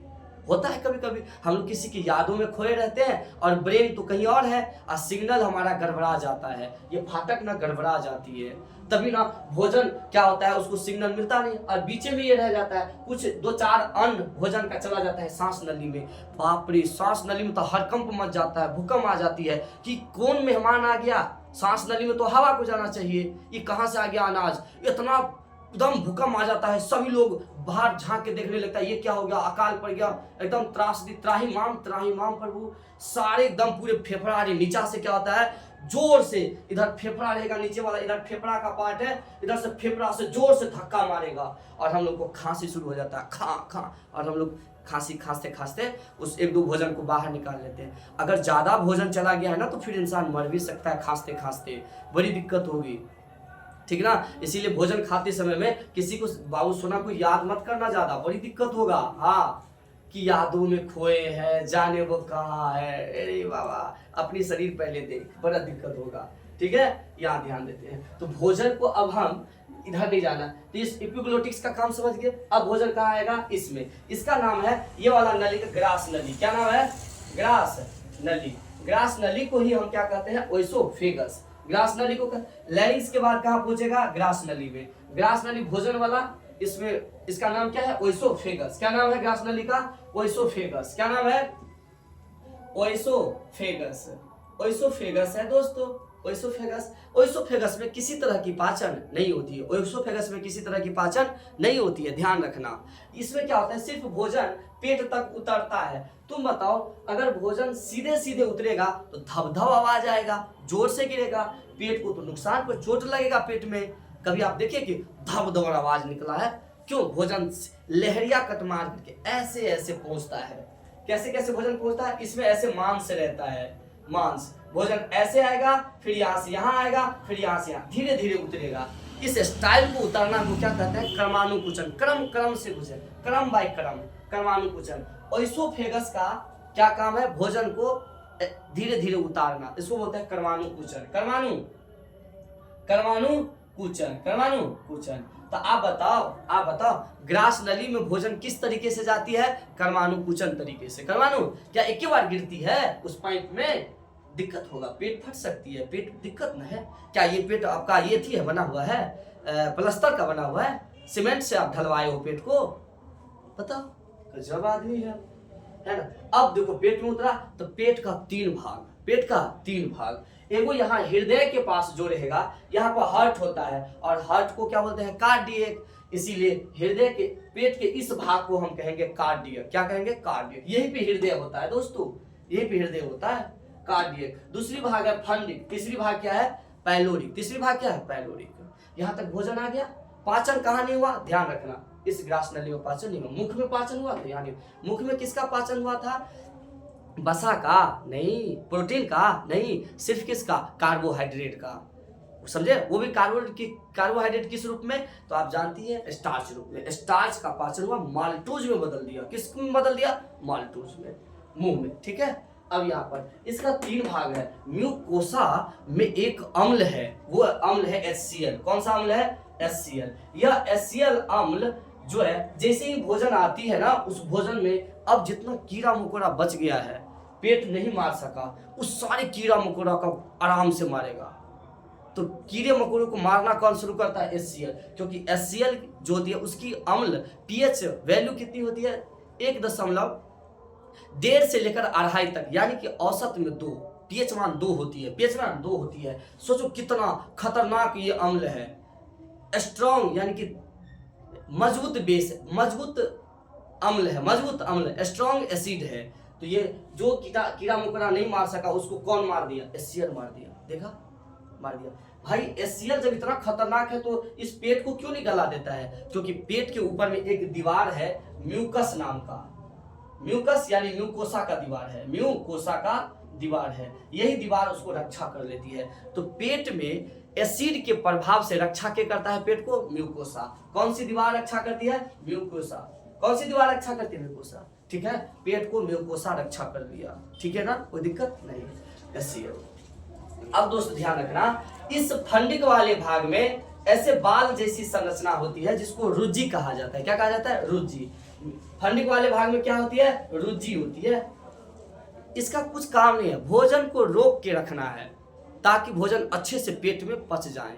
होता है कभी कभी हम लोग किसी की यादों में खोए रहते हैं और ब्रेन तो कहीं और है और सिग्नल हमारा गड़बड़ा जाता है, ये फाटक ना गड़बड़ा जाती है, तभी ना भोजन क्या होता है उसको सिग्नल मिलता नहीं और बीच में ये रह जाता है, कुछ 2-4 अन्न भोजन का चला जाता है सांस नली में। बाप रे, सांस नली में तो हड़कंप मच जाता है, भूकंप आ जाती है कि कौन मेहमान आ गया, सांस नली में तो हवा को जाना चाहिए, ये कहाँ से आ गया अनाज, इतना एकदम भूकंप आ जाता है, सभी लोग बाहर झांक के देखने लगता है ये क्या हो गया, अकाल पड़ गया, एकदम त्रासदी, त्राही माम प्रभु, सारे एकदम पूरे फेफड़ा नीचा से क्या होता है जोर से, इधर फेफड़ा रहेगा नीचे वाला, इधर फेफड़ा का पार्ट है, इधर से फेफड़ा से जोर से धक्का मारेगा और हम लोग को खांसी शुरू हो जाता है, खा और हम लोग खांसी खांसते खांसते उस 1-2 भोजन को बाहर निकाल लेते हैं। अगर ज्यादा भोजन चला गया है ना तो फिर इंसान मर भी सकता है, खांसते खांसते बड़ी दिक्कत होगी, ठीक ना। इसीलिए भोजन खाते समय में किसी को बाबू सोना को याद मत करना ज्यादा, बड़ी दिक्कत होगा। हाँ, कि यादों में खोए हैं, जाने वो कहाँ है, अरे बाबा अपनी शरीर पहले देख, बड़ा दिक्कत होगा, ठीक है, यहाँ ध्यान देते हैं। तो भोजन को अब हम इधर नहीं जाना, तो इस एपिग्लोटिक्स का काम समझ गए। अब भोजन कहाँ आएगा, इसमें, इसका नाम है ये वाला नली का ग्रास नली, क्या नाम है, ग्रास नली। ग्रास नली को ही हम क्या कहते हैं, ओएसोफेगस। ग्रास नली को लैरिंग्स के बाद कहाँ पहुंचेगा, ग्रास नली में। ग्रास नली भोजन वाला, इसमें इसका नाम क्या है, ओएसोफेगस। क्या नाम है ग्रास नली का, ओएसोफेगस। क्या नाम है, ओएसोफेगस। ओएसोफेगस है दोस्तों, ओएसोफेगस। ओएसोफेगस में किसी तरह की पाचन नहीं होती है, ओएसोफेगस में किसी तरह की पाचन नहीं होती है, ध्यान रखना। इसमें क्या होता है, सिर्फ भोजन पेट तक उतरता है। तुम बताओ, अगर भोजन सीधे सीधे उतरेगा तो धब आवाज आएगा, जोर से गिरेगा, पेट को तो नुकसान, को चोट लगेगा पेट में। कभी आप देखिए कि धब आवाज निकला है, क्यों, भोजन लहरिया कट मार करके ऐसे ऐसे पहुंचता है। कैसे कैसे भोजन पहुंचता है, इसमें ऐसे मांस रहता है, मांस, भोजन ऐसे आएगा, फिर यहाँ से यहाँ आएगा, फिर यहाँ से यहाँ, धीरे धीरे उतरेगा। इस स्टाइल को उतरना को क्या कहते हैं, क्रमानुकुचन, क्रम से भोजन, क्रम बाय क्रम, क्रमानुकुचन। ओएसोफेगस का क्या काम है, भोजन को धीरे धीरे उतारना, इसको बोलते हैं क्रमानुकुचन, क्रमानुकुचन। तो आप बताओ ग्रास नली में भोजन किस तरीके से जाती है, क्रमानुकुचन तरीके से। क्या एक ही बार गिरती है उस पाइप में, दिक्कत होगा, पेट फट सकती है, पेट दिक्कत न है। क्या ये पेट आपका ये थी है बना हुआ है, प्लास्टर का बना हुआ है, सीमेंट से आप ढलवाए हो पेट को, बताओ, गजब आदमी है ना। अब देखो पेट में उतरा तो पेट का 3 भाग, एगो यहाँ हृदय के पास जो रहेगा, यहाँ पर हार्ट होता है और हार्ट को क्या बोलते हैं, कार्डियक। इसीलिए हृदय के पेट के इस भाग को हम कहेंगे कार्डियक। क्या कहेंगे, कार्डियक। यही पे हृदय होता है दोस्तों, यही पे हृदय होता है, कार्डियक। दूसरी भाग है फंडिक, तीसरी भाग क्या है, पैलोरिक। तीसरी भाग क्या है, पैलोरिक। यहाँ तक भोजन आ गया। पाचन कहाँ नहीं हुआ, ध्यान रखना, इस ग्रास नली में पाचन नहीं हुआ। मुख में पाचन हुआ था, यानी मुख में किसका पाचन हुआ था, वसा का नहीं, प्रोटीन का नहीं, सिर्फ किसका, कार्बोहाइड्रेट का, समझे, वो भी कार्बोहाइड्रेट किस रूप में, तो आप जानती है स्टार्च रूप में। स्टार्च का पाचन हुआ माल्टोज में बदल दिया, किस में बदल दिया, माल्टोज में, मुंह में, ठीक है। अब यहाँ पर इसका 3 भाग है। म्यूकोसा में एक अम्ल है, वो अम्ल है HCl। कौन सा अम्ल है, HCl। यह HCl अम्ल जो है, जैसे ही भोजन आती है ना, उस भोजन में अब जितना कीड़ा मकोड़ा बच गया है, पेट नहीं मार सका, उस सारे कीड़ा मकोड़ा का आराम से मारेगा। तो कीड़े मकोड़ों को मारना कौन शुरू करता है, HCl। क्योंकि HCl जो होती है उसकी अम्ल pH वैल्यू कितनी होती है, 1.1 से लेकर 2.5 तक, यानी कि औसत में 2, pH मान 2 होती है, pH मान 2 होती है। सोचो कितना खतरनाक ये अम्ल है। स्ट्रॉन्ग यानी कि मजबूत बेस, मजबूत अम्ल, स्ट्रॉन्ग एसिड है। तो ये जो कीड़ा मकोड़ा नहीं मार सका, उसको कौन मार दिया, HCl मार दिया। देखा, मार दिया भाई। HCl जब इतना खतरनाक है तो इस पेट को क्यों नहीं गला देता है, क्योंकि पेट के ऊपर में एक दीवार है म्यूकस नाम का, म्यूकस यानी म्यूकोसा का दीवार है, म्यूकोसा का दीवार है, यही दीवार उसको रक्षा कर लेती है। तो पेट में एसिड के प्रभाव से रक्षा के करता है पेट को, म्यूकोसा। कौन सी दीवार रक्षा करती है, म्यूकोसा। कौन सी दीवार रक्षा करती है, म्यूकोसा, ठीक है। पेट को म्यूकोसा रक्षा कर दिया, ठीक है ना, कोई दिक्कत नहीं। HCl। अब दोस्त ध्यान रखना, इस फंडिक वाले भाग में ऐसे बाल जैसी संरचना होती है जिसको रुज्जी कहा जाता है। क्या कहा जाता है, रुज्जी। फंडिक वाले भाग में क्या होती है, रुचि होती है। इसका कुछ काम नहीं है, भोजन को रोक के रखना है ताकि भोजन अच्छे से पेट में पच जाए।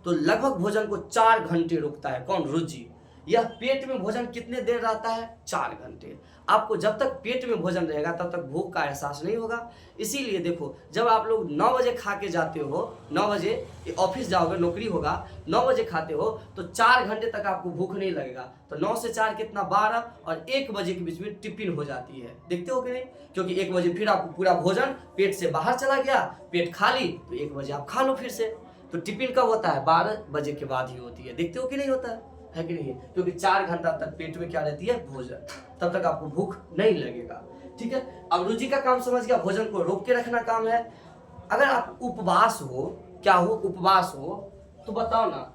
तो लगभग भोजन को 4 घंटे रोकता है कौन, रुचि। यह पेट में भोजन कितने देर रहता है, 4 घंटे। आपको जब तक पेट में भोजन रहेगा तब तक भूख का एहसास नहीं होगा। इसीलिए देखो, जब आप लोग 9 बजे खा के जाते हो, 9 बजे ऑफिस जाओगे, नौकरी होगा, 9 बजे खाते हो तो 4 घंटे तक आपको भूख नहीं लगेगा। तो 9 से 4 कितना, 12, और 1 बजे के बीच में टिफिन हो जाती है, देखते हो कि नहीं। क्योंकि 1 बजे फिर आपको पूरा भोजन पेट से बाहर चला गया, पेट खाली, तो 1 बजे आप खा लो फिर से। तो टिफिन कब होता है, 12 बजे के बाद ही होती है, देखते हो कि नहीं होता है कि नहीं। क्योंकि 4 घंटा तक पेट में क्या रहती है, भोजन, तब तक आपको भूख नहीं लगेगा। ठीक है, अब रुचि का काम समझ गया, भोजन को रोक के रखना काम है। अगर आप उपवास हो, क्या हो, उपवास हो, तो बताओ ना,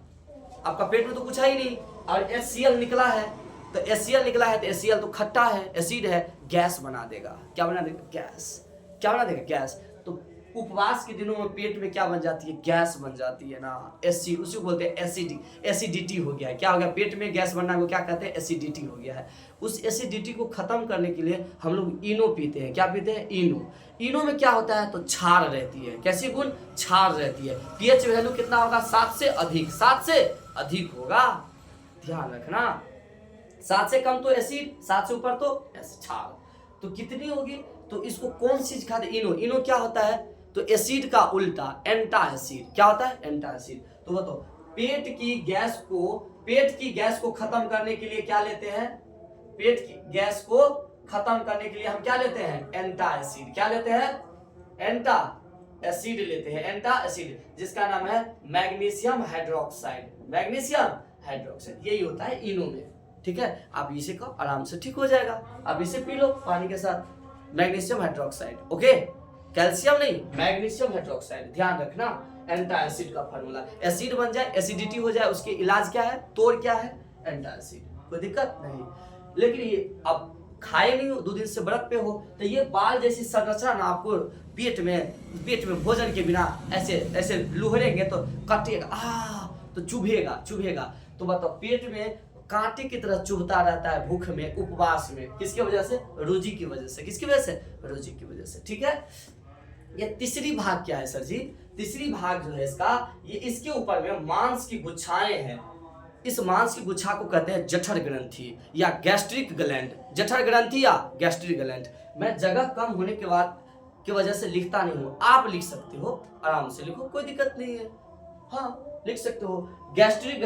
आपका पेट में तो कुछ है ही नहीं, और HCl निकला है, तो HCl निकला है, तो HCl तो खट्टा है, एसिड है, गैस बना देगा। क्या बना देगा, गैस। क्या बना देगा, गैस। तो उपवास के दिनों में पेट में क्या बन जाती है, गैस बन जाती है ना, एसिड, उसी को बोलते हैं एसिडिटी हो गया है। क्या हो गया, पेट में गैस बनना को क्या कहते हैं, एसिडिटी हो गया है। उस एसिडिटी को खत्म करने के लिए हम लोग इनो पीते हैं। क्या पीते हैं, इनो। इनो में क्या होता है, तो क्षार रहती है। कैसी गुण, क्षार रहती है। पीएच वैल्यू कितना होगा, 7 से अधिक, 7 से अधिक होगा, ध्यान रखना। 7 से कम तो एसिड, 7 से ऊपर तो क्षार। तो कितनी होगी, तो इसको कौन सी खाते, इनो। इनो क्या होता है, तो एसिड का उल्टा एंटा एसिड। क्या होता है, एंटा एसिड। तो बताओ, पेट की गैस को खत्म करने के लिए क्या लेते हैं, पेट की गैस को खत्म करने के लिए हम क्या लेते हैं, एंटा एसिड। क्या लेते हैं, एंटा एसिड लेते हैं, एंटा एसिड, जिसका नाम है मैग्नीशियम हाइड्रोक्साइड। मैग्नीशियम हाइड्रोक्साइड यही होता है इनो में। ठीक है, आप इसे को आराम से ठीक हो जाएगा। आप इसे पी लो पानी के साथ, मैग्नीशियम हाइड्रोक्साइड। ओके, कैल्शियम नहीं, मैग्नीशियम हाइड्रोक्साइड, ध्यान रखना। एंटा एसिड का फार्मूला, एसिड बन जाए, एसिडिटी हो जाए, उसके इलाज क्या है, तोड़ क्या है, एंटा एसिड। कोई दिक्कत नहीं। लेकिन ये अब खाए नहीं हो, 2 दिन से व्रत पे हो, तो ये बाल जैसी संरचना ना आपको पेट में भोजन के बिना ऐसे लुहरेंगे तो कटेगा, तो चुभेगा। तो बताओ, पेट में कांटे की तरह चुभता रहता है भूख में, उपवास में, किसकी वजह से, रुचि की वजह से। किसकी वजह से, रुचि की वजह से। ठीक है, ये तीसरी भाग क्या है सर जी, तीसरी भाग जो है इसका, ये इसके ऊपर में मांस की गुच्छाएं हैं। इस मांस की गुच्छा को कहते हैं जठर ग्रंथि या गैस्ट्रिक ग्लैंड। जठर ग्रंथि या गैस्ट्रिक ग्लैंड। मैं जगह कम होने के बाद की वजह से लिखता नहीं हूँ, आप लिख सकते हो, आराम से लिखो, कोई दिक्कत नहीं है। हाँ, लिख सकते हो, गैस्ट्रिक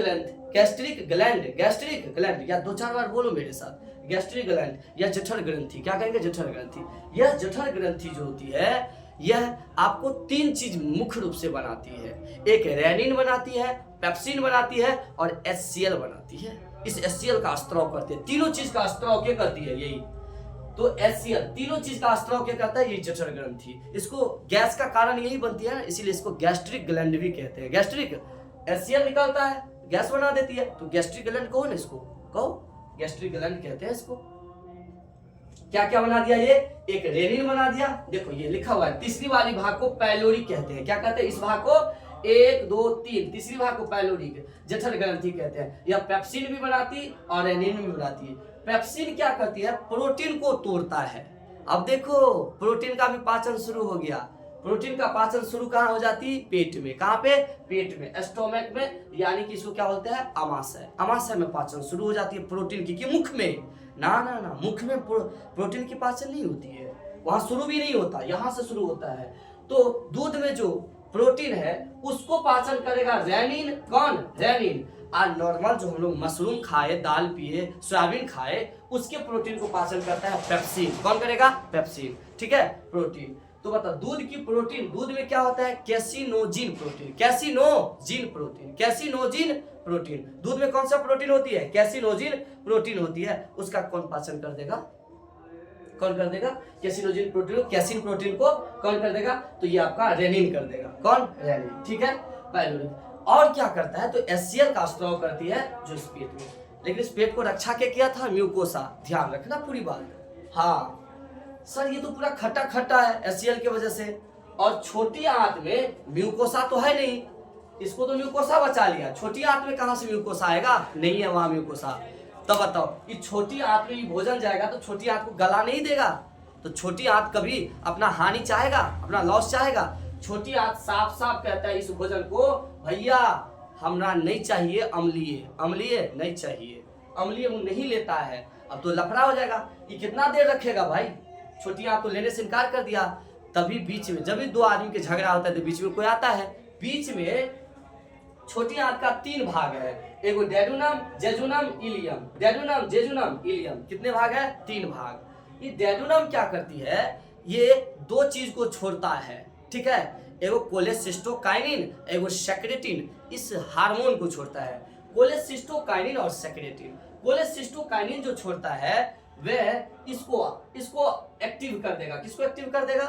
ग्लैंड, या 2-4 बार बोलो मेरे साथ, गैस्ट्रिक ग्लैंड या जठर ग्रंथि। क्या कहेंगे, जठर ग्रंथि। यह जठर ग्रंथि जो होती है, यह आपको 3 चीज मुख्य रूप से बनाती है। एक रेनिन बनाती है, पेप्सिन बनाती है, और HCl बनाती है। इस HCl का स्त्राव करती है, तीनों चीज का स्त्राव क्या करती है, यही तो HCl, तीनों चीज का स्त्राव क्या करता है, ये जठर ग्रंथि। इसको गैस का कारण यही बनती है, इसीलिए इसको गैस्ट्रिक ग्लैंड भी कहते हैं। गैस्ट्रिक, HCl निकलता है, गैस बना देती है, तो गैस्ट्रिक ग्लैंड कहो ना इसको, कहो, गैस्ट्रिक ग्लैंड कहते हैं इसको। क्या क्या बना दिया, ये एक रेनिन बना दिया, देखो ये लिखा हुआ है। तीसरी वाली भाग को पैलोरी कहते हैं। क्या कहते हैं, इस भाग को 1, 2, 3, तीसरी भाग को पैलोरी, जठर ग्रंथि कहते हैं। यह पेप्सिन भी बनाती और रेनिन भी बनाती है। पेप्सिन क्या करती है, प्रोटीन को तोड़ता है। अब देखो, प्रोटीन का भी पाचन शुरू हो गया। प्रोटीन का पाचन शुरू कहाँ हो जाती है, पेट में। कहाँ पे, पेट में, स्टोमक में, यानी कि इसको क्या बोलते हैं, अमाशय। अमाशय में पाचन शुरू हो जाती है प्रोटीन की, मुख में ना, मुख में प्रोटीन की पाचन नहीं होती है, वहां शुरू भी नहीं होता, यहां से शुरू होता है। तो दूध में जो प्रोटीन है उसको पाचन करेगा रेनिन। कौन, रेनिन। और नॉर्मल जो हम लोग मशरूम खाए, दाल पिए, सोयाबीन खाए, उसके प्रोटीन को पाचन करता है पेप्सिन। कौन करेगा, पेप्सिन। ठीक है, प्रोटीन। तो बताओ, दूध की प्रोटीन, दूध में क्या होता है, कैसिनोजिन प्रोटीन। कैसिनोजिन प्रोटीन। दूध में कौन सा प्रोटीन होती है, कैसिनोजिन प्रोटीन होती है। उसका कौन पाचन कर देगा, कौन कर देगा, कैसिनोजिन प्रोटीन, कैसिन प्रोटीन को कौन कर देगा, तो ये आपका रेनिन कर देगा। कौन, रेनिन। ठीक है, पैलोरी। और क्या करता है, तो HCl का स्त्राव करती है जो इस पेट में। लेकिन इस पेट को रक्षा क्या किया था, म्यूकोसा। ध्यान रखना पूरी बात। हाँ सर, ये तो पूरा खट्टा है HCl की वजह से। और छोटी आंत में म्यूकोसा तो है नहीं, इसको तो म्यूकोसा बचा लिया। छोटी आंत में कहां से म्यूकोसा आएगा, नहीं है वहां म्यूकोसा। तब बताओ ये छोटी आंत में ये भोजन जाएगा तो छोटी आंत को गला नहीं देगा, तो छोटी आंत कभी अपना हानि चाहेगा, अपना लॉस चाहेगा। छोटी आंत साफ साफ कहता है इस भोजन को, भैया हमरा नहीं चाहिए अम्लीय, अम्लीय नहीं चाहिए, अम्लीय वो नहीं लेता है। अब तो लफड़ा हो जाएगा, ये कितना देर रखेगा भाई। छोटी आंत तो लेने से इनकार कर दिया। तभी बीच में जब भी दो आदमी के झगड़ा होता है तो बीच में कोई आता है। बीच में छोटी आंत का 3 भाग है, एगो duodenum, jejunum, ilium. Duodenum, jejunum, ilium कितने भाग है? 3 भाग। ये डेडुनम क्या करती है, ये 2 चीज को छोड़ता है, ठीक है, एगो कोलेसिस्टोकाइनिन, एगो सेक्रेटिन, इस हार्मोन को छोड़ता है। कोलेसिस्टोकाइनिन और सेक्रेटिन। कोलेसिस्टोकाइनिन जो छोड़ता है वह इसको एक्टिव कर देगा। किसको एक्टिव कर देगा?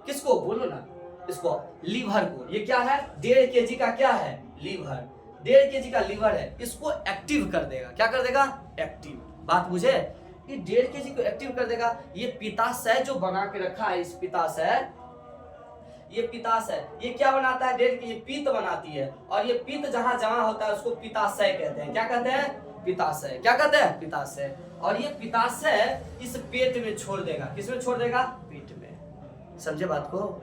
किसको बोलो ना, इसको, लीवर को। ये क्या है? 1.5 kg का क्या है? लीवर। 1.5 kg का लीवर है, इसको एक्टिव कर देगा। क्या कर देगा? एक्टिव। बात बुझे? ये 1.5 kg को एक्टिव कर देगा। ये पित्ताशय जो बना के रखा है, इस पित्ताशय, ये पित्ताशय ये क्या बनाता है? 1.5 kg पित्त बनाती है, और ये पित्त जहां जमा होता है उसको पित्ताशय कहते हैं। क्या कहते हैं? पित्ताशय। क्या कहते हैं? पित्ताशय। और ये पित्ताशय इस पेट में छोड़ देगा। किसमें छोड़ देगा? पेट में। समझे बात को?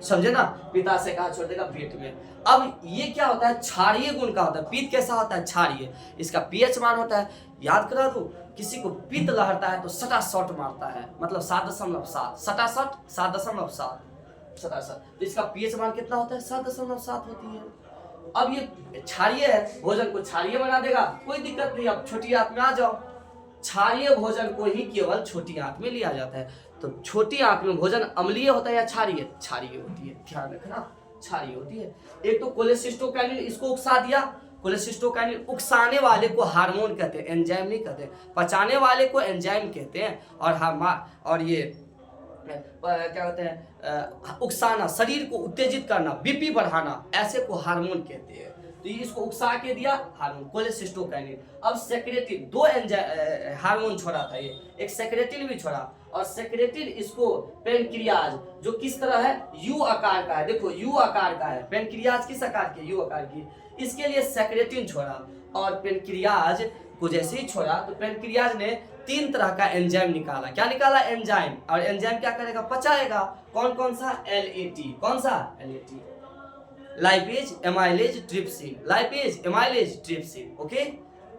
समझे ना? पित्ताशय कहाँ छोड़ देगा? पेट में। अब ये क्या होता है? क्षारीय गुण का होता है। पित्त कैसा होता है? क्षारीय। इसका पीएच मान होता है, याद करा दो, किसी को पित्त लहरता है तो सटासट मारता है, मतलब 7.7। सटासट 7.7 सटासट। तो इसका पीएच मान कितना होता है? 7.7 होती है। अब ये क्षारीय है, भोजन को क्षारीय बना देगा, कोई दिक्कत नहीं। अब छोटी आंत में आ जाओ, क्षारीय भोजन को ही केवल छोटी आंत में लिया जाता है। तो छोटी आंत में भोजन अम्लीय होता है या क्षारीय? क्षारीय होती है, ध्यान रखना, क्षारीय होती है। एक तो कोलेसिस्टोकाइनिन, इसको उकसा दिया। कोलेसिस्टोकाइनिन उकसाने वाले को हार्मोन कहते हैं, एंजाइम नहीं कहते। पचाने वाले को एंजाइम कहते हैं। और ये क्या कहते हैं? उकसाना, शरीर को उत्तेजित करना, बीपी बढ़ाना, ऐसे को हार्मोन कहते हैं। तो इसको उकसा के दिया हार्मोन, कोलेसिस्टोकाइनिन। अब सेक्रेटिन, 2 हार्मोन छोड़ा था ये, एक सेक्रेटिन भी छोड़ा। और सेक्रेटिन इसको पेनक्रियाज, जो किस तरह है? यू आकार का है। देखो यू आकार का है। पेनक्रियाज किस आकार की? यू आकार की। इसके लिए सेक्रेटिन छोड़ा। और पेनक्रियाज को जैसे ही छोड़ा तो पेनक्रियाज ने 3 तरह का एंजाइम निकाला। क्या निकाला? एंजाइम। और एंजाइम क्या करेगा? पचाएगा। कौन कौन सा? LAT। कौन सा? LAT, lipase, amylase, trypsin. Lipase, amylase, trypsin. Okay,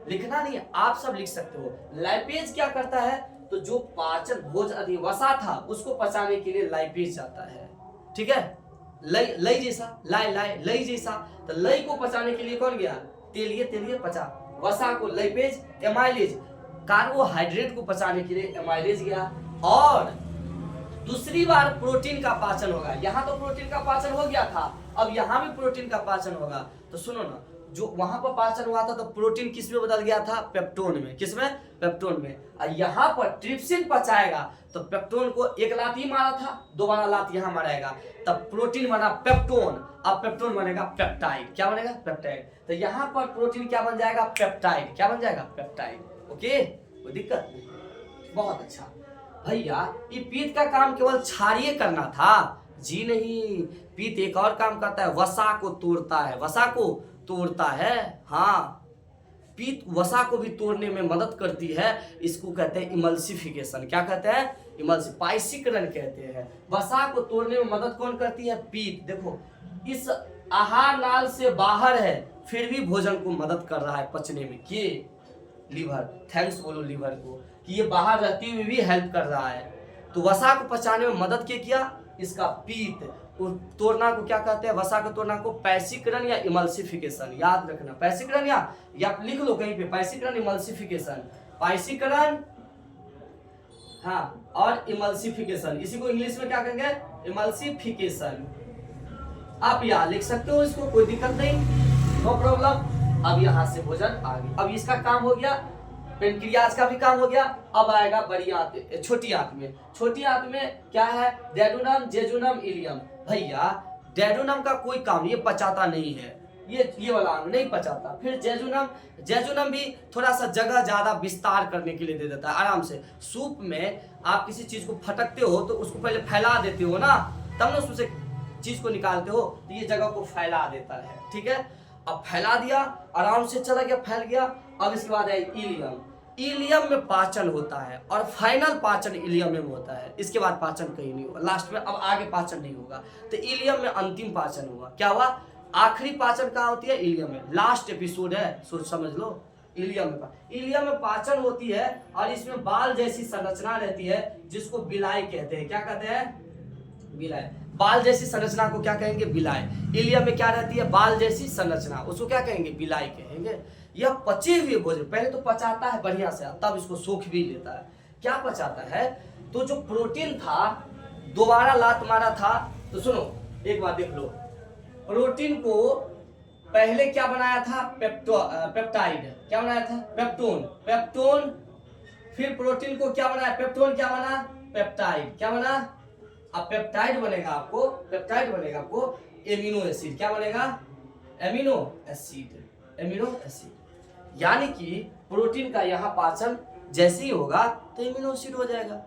लिखना नहीं है, आप सब लिख सकते हो। लाइपेज क्या करता है? तो जो पाचन भोज आदि वसा था उसको पचाने के लिए लाइपेज जाता है, ठीक है, लई जैसा, लई जैसा। तो लई को पचाने के लिए कौन गया? तेलिए पचा। वसा को लाइपेज, एमाइलेज, कार्बोहाइड्रेट को पचाने के लिए एमाइलेज गया। और दूसरी बार प्रोटीन का पाचन होगा। यहाँ तो प्रोटीन का पाचन हो गया था, अब यहाँ भी प्रोटीन का पाचन होगा। तो सुनो ना, जो वहां पर पाचन हुआ था तो प्रोटीन किस में बदल गया था? पेप्टोन में। किसमें? पेप्टोन में। और यहाँ पर ट्रिप्सिन पचाएगा तो पेप्टोन को एक लात ही मारा था, दोबारा लात यहाँ मारेगा, तब प्रोटीन बना पेप्टोन। अब पेप्टोन बनेगा पेप्टाइड। क्या बनेगा? पेप्टाइड। तो यहाँ पर प्रोटीन क्या बन जाएगा? पेप्टाइड। क्या बन जाएगा? पेप्टाइड। ओके, कोई दिक्कत नहीं, बहुत अच्छा। भैया ये पित्त का काम केवल क्षारीय करना था? जी नहीं, पित्त एक और काम करता है, वसा को तोड़ता है। वसा को तोड़ता है, हाँ, पित्त वसा को भी तोड़ने में मदद करती है। इसको कहते हैं इमल्सिफिकेशन। क्या कहते हैं? पाइसीकरण कहते हैं। वसा को तोड़ने में मदद कौन करती है? पित्त। देखो इस आहार नाल से बाहर है फिर भी भोजन को मदद कर रहा है पचने में। के लीवर, थैंक्स बोलो लीवर को कि ये बाहर रहते हुए भी हेल्प कर रहा है। तो वसा को पचाने में मदद किया इसका पित्त। तोड़ना को क्या कहते हैं? वसा को तोड़ना को पैसीकरण या इमल्सिफिकेशन। याद रखना, पैसीकरण या लिख लो कहीं पे, पैसीकरण, इमल्सिफिकेशन। पैसीकरण, हाँ, और इमल्सिफिकेशन। इसी को इंग्लिश में क्या कहेंगे? इमल्सिफिकेशन। आप यहाँ लिख सकते हो, इसको कोई दिक्कत नहीं, नो प्रॉब्लम। अब यहाँ से भोजन आ गया। अब इसका काम हो गया, पेनक्रियाज का भी काम हो गया। अब आएगा बड़ी आंत, छोटी आंत में। छोटी आंत में क्या है? Duodenum, jejunum, ilium. भैया डेडुनम का कोई काम, ये पचाता नहीं है, ये वाला अंग नहीं पचाता। फिर जेजुनम भी थोड़ा सा जगह ज्यादा विस्तार करने के लिए दे देता है आराम से। सूप में आप किसी चीज को फटकते हो तो उसको पहले फैला देते हो ना, तब ना उसमें से चीज को निकालते हो, तो ये जगह को फैला देता है, ठीक है। अब फैला दिया, आराम से चला गया, फैल गया। अब इसके बाद है इलियम। इलियम में पाचन होता है और फाइनल पाचन इलियम में होता है। इसके बाद पाचन कहीं नहीं होगा, लास्ट में अब आगे पाचन नहीं होगा। तो इलियम में अंतिम पाचन हुआ। क्या हुआ? आखिरी पाचन कहाँ होती है? इलियम में। लास्ट एपिसोड है, सोच समझ लो। इलियम में पाचन होती है और इसमें बाल जैसी संरचना रहती है जिसको बिलाई कहते हैं। क्या कहते हैं? बिलाई। बाल जैसी संरचना को क्या कहेंगे? बिलाई। इलियम में क्या रहती है? बाल जैसी संरचना, उसको क्या कहेंगे? बिलाई कहेंगे। यह पचे हुए भोजन पहले तो पचाता है बढ़िया से, तब इसको सोख भी लेता है। क्या पचाता है? तो जो प्रोटीन था, दोबारा लात मारा था, तो सुनो एक बात देख लो। प्रोटीन को पहले क्या बनाया था? पेप्टाइड। क्या बनाया था? पेप्टोन। फिर प्रोटीन को क्या बनाया? पेप्टोन क्या बना? पेप्टाइड। क्या बना? अब पेप्टाइड बनेगा आपको एमिनो एसिड। क्या बनेगा? Amino acid. यानी कि प्रोटीन का यहाँ पाचन जैसे ही होगा तो एमिनो एसिड हो जाएगा।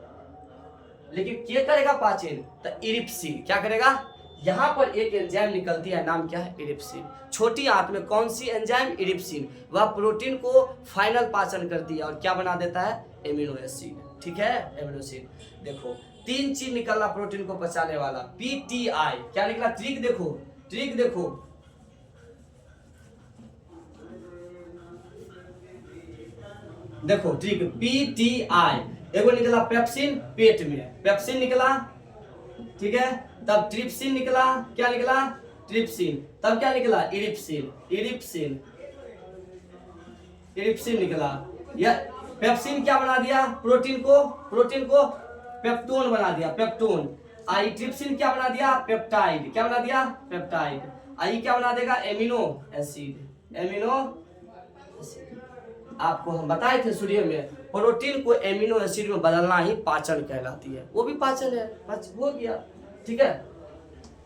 लेकिन क्या करेगा पाचन? तो इरिप्सिन। क्या करेगा? यहाँ पर एक एंजाइम निकलती है, नाम क्या है? इरिप्सिन। छोटी आंत में कौन सी एंजाइम? इरिप्सिन। वह प्रोटीन को फाइनल पाचन करती है और क्या बना देता है? Amino acid. ठीक है, एमिनो एसिड। देखो 3 चीज निकलना प्रोटीन को पचाने वाला। पीटीआई। क्या निकला? ट्रिक देखो देखो ट्रिक। पीटीआई एगो निकला पेप्सिन, पेट में पेप्सिन निकला, ठीक है। तब ट्रिप्सिन निकला। क्या निकला? ट्रिप्सिन। तब क्या निकला? इरिप्सिन निकला। यह पेप्सिन क्या बना दिया? प्रोटीन को पेप्टोन बना दिया, पेप्टोन। आई ट्रिप्सिन क्या बना दिया? पेप्टाइड। क्या बना दिया? पेप्टाइड। आई क्या बना देगा? Amino acid. आपको हम बताए थे शुरू में, प्रोटीन को एमिनो एसिड में बदलना ही पाचन कहलाती है। वो भी पाचन है, हो गया। ठीक है,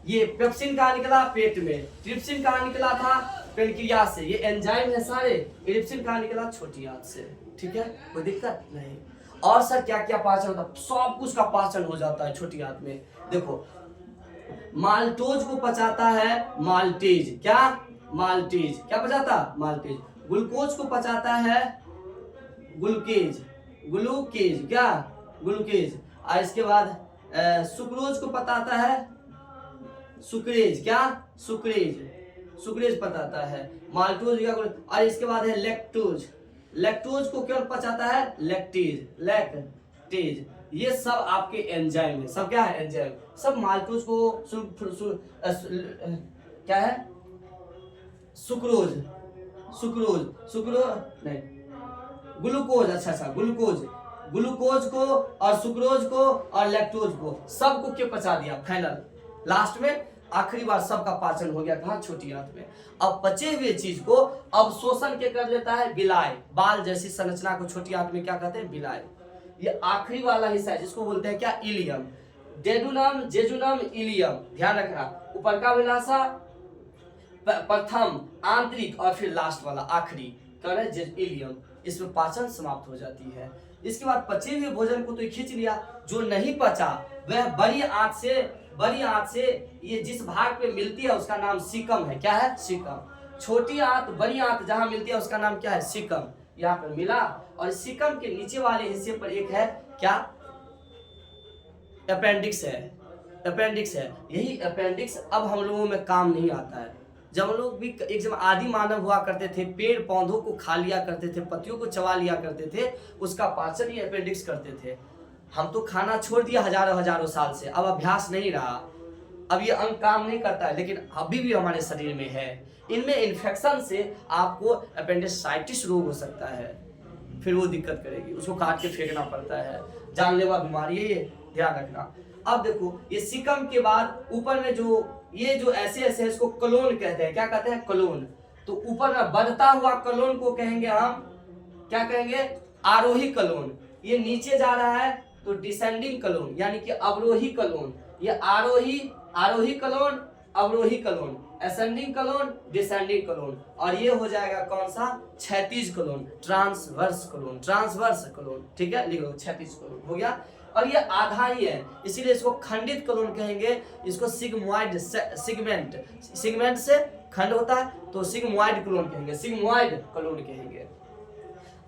ये पेप्सिन कहाँ निकला? पेट में। ट्रिप्सिन कहाँ निकला था? पेनक्रियास से। ये एंजाइम है सारे। इरिप्सिन कहाँ निकला? छोटी आंत से। ठीक है, कोई दिक्कत नहीं। और सर क्या क्या पाचन होता है? सब कुछ का पाचन हो जाता है छोटी आंत में। देखो माल्टोज को पचाता है माल्टेज। क्या? माल्टेज। क्या पचाता? माल्टेज। ग्लूकोज को पचाता है ग्लूकेज। क्या? ग्लूकेज। और इसके बाद सुक्रोज को पचाता है सुक्रेज। क्या? सुक्रेज पचाता है। माल्टोज का। और इसके बाद है लैक्टोज को क्या पचाता है? लैक्टेज। ये सब आपके एंजाइम है। सब क्या है? एंजाइम। सब माल्टोज को क्या है? सुक्रोज नहीं, ग्लूकोज। अच्छा, ग्लूकोज को और सुक्रोज को और लैक्टोज को सबको क्या पचा दिया? फाइनल लास्ट में आखिरी बार सबका पाचन हो गया कहाँ? छोटी आंत में। अब पचे हुए चीज को अब शोषण के कर लेता है बिलाई। बाल जैसी संरचना को छोटी आंत में क्या कहते हैं? बिलाई। ये आखिरी वाला हिस्सा है जिसको बोलते हैं क्या? इलियम। Jejunum ilium. ध्यान रखना, ऊपर का विलासा प्रथम, आंतरिक और फिर लास्ट वाला आखिरी इलियम। इसमें पाचन समाप्त हो जाती है। इसके बाद पचे हुए भोजन को तो खींच लिया। जो नहीं पचा वह बड़ी आंत से ये जिस भाग पे मिलती है उसका नाम सीकम है। क्या है? सीकम। छोटी आंत बड़ी आंत जहां मिलती है उसका नाम क्या है? सीकम। यहाँ पर मिला। और सीकम के नीचे वाले हिस्से पर एक है क्या? अपेंडिक्स है। यही अपेंडिक्स अब हम लोगों में काम नहीं आता है। जब हम लोग भी एक जब आदि मानव हुआ करते थे, पेड़ पौधों को खा लिया करते थे, पत्तियों को चबा लिया करते थे, उसका पाचन ही अपेंडिक्स करते थे। हम तो खाना छोड़ दिया हजारों साल से, अब अभ्यास नहीं रहा, अब ये अंग काम नहीं करता है, लेकिन अभी भी हमारे शरीर में है। इनमें इन्फेक्शन से आपको अपेंडिसाइटिस रोग हो सकता है, फिर वो दिक्कत करेगी, उसको काट के फेंकना पड़ता है, जानलेवा बीमारी है ये, ध्यान रखना। अब देखो ये सीकम के बाद ऊपर में जो ये जो ऐसे है इसको कलोन कहते हैं। क्या कहते हैं? कलोन। तो ऊपर में बढ़ता हुआ कलोन को कहेंगे हम क्या कहेंगे? आरोही कलोन। ये नीचे जा रहा है तो डिसेंडिंग कलोन, यानी कि अवरोही कलोन। ये आरोही कलोन, अवरोही clone, ascending clone, descending clone. और ये हो जाएगा कौन सा? क्षैतिज कलोन, ट्रांसवर्स कलोन। ठीक है, लिख लो क्षैतिज कलोन हो गया। और ये आधा ही है, इसीलिए इसको खंडित कलोन कहेंगे। इसको सिग्मोइड सेगमेंट से खंड होता है तो सिग्मोइड कोलोन कहेंगे, सिग्मोइड कोलोन कहेंगे।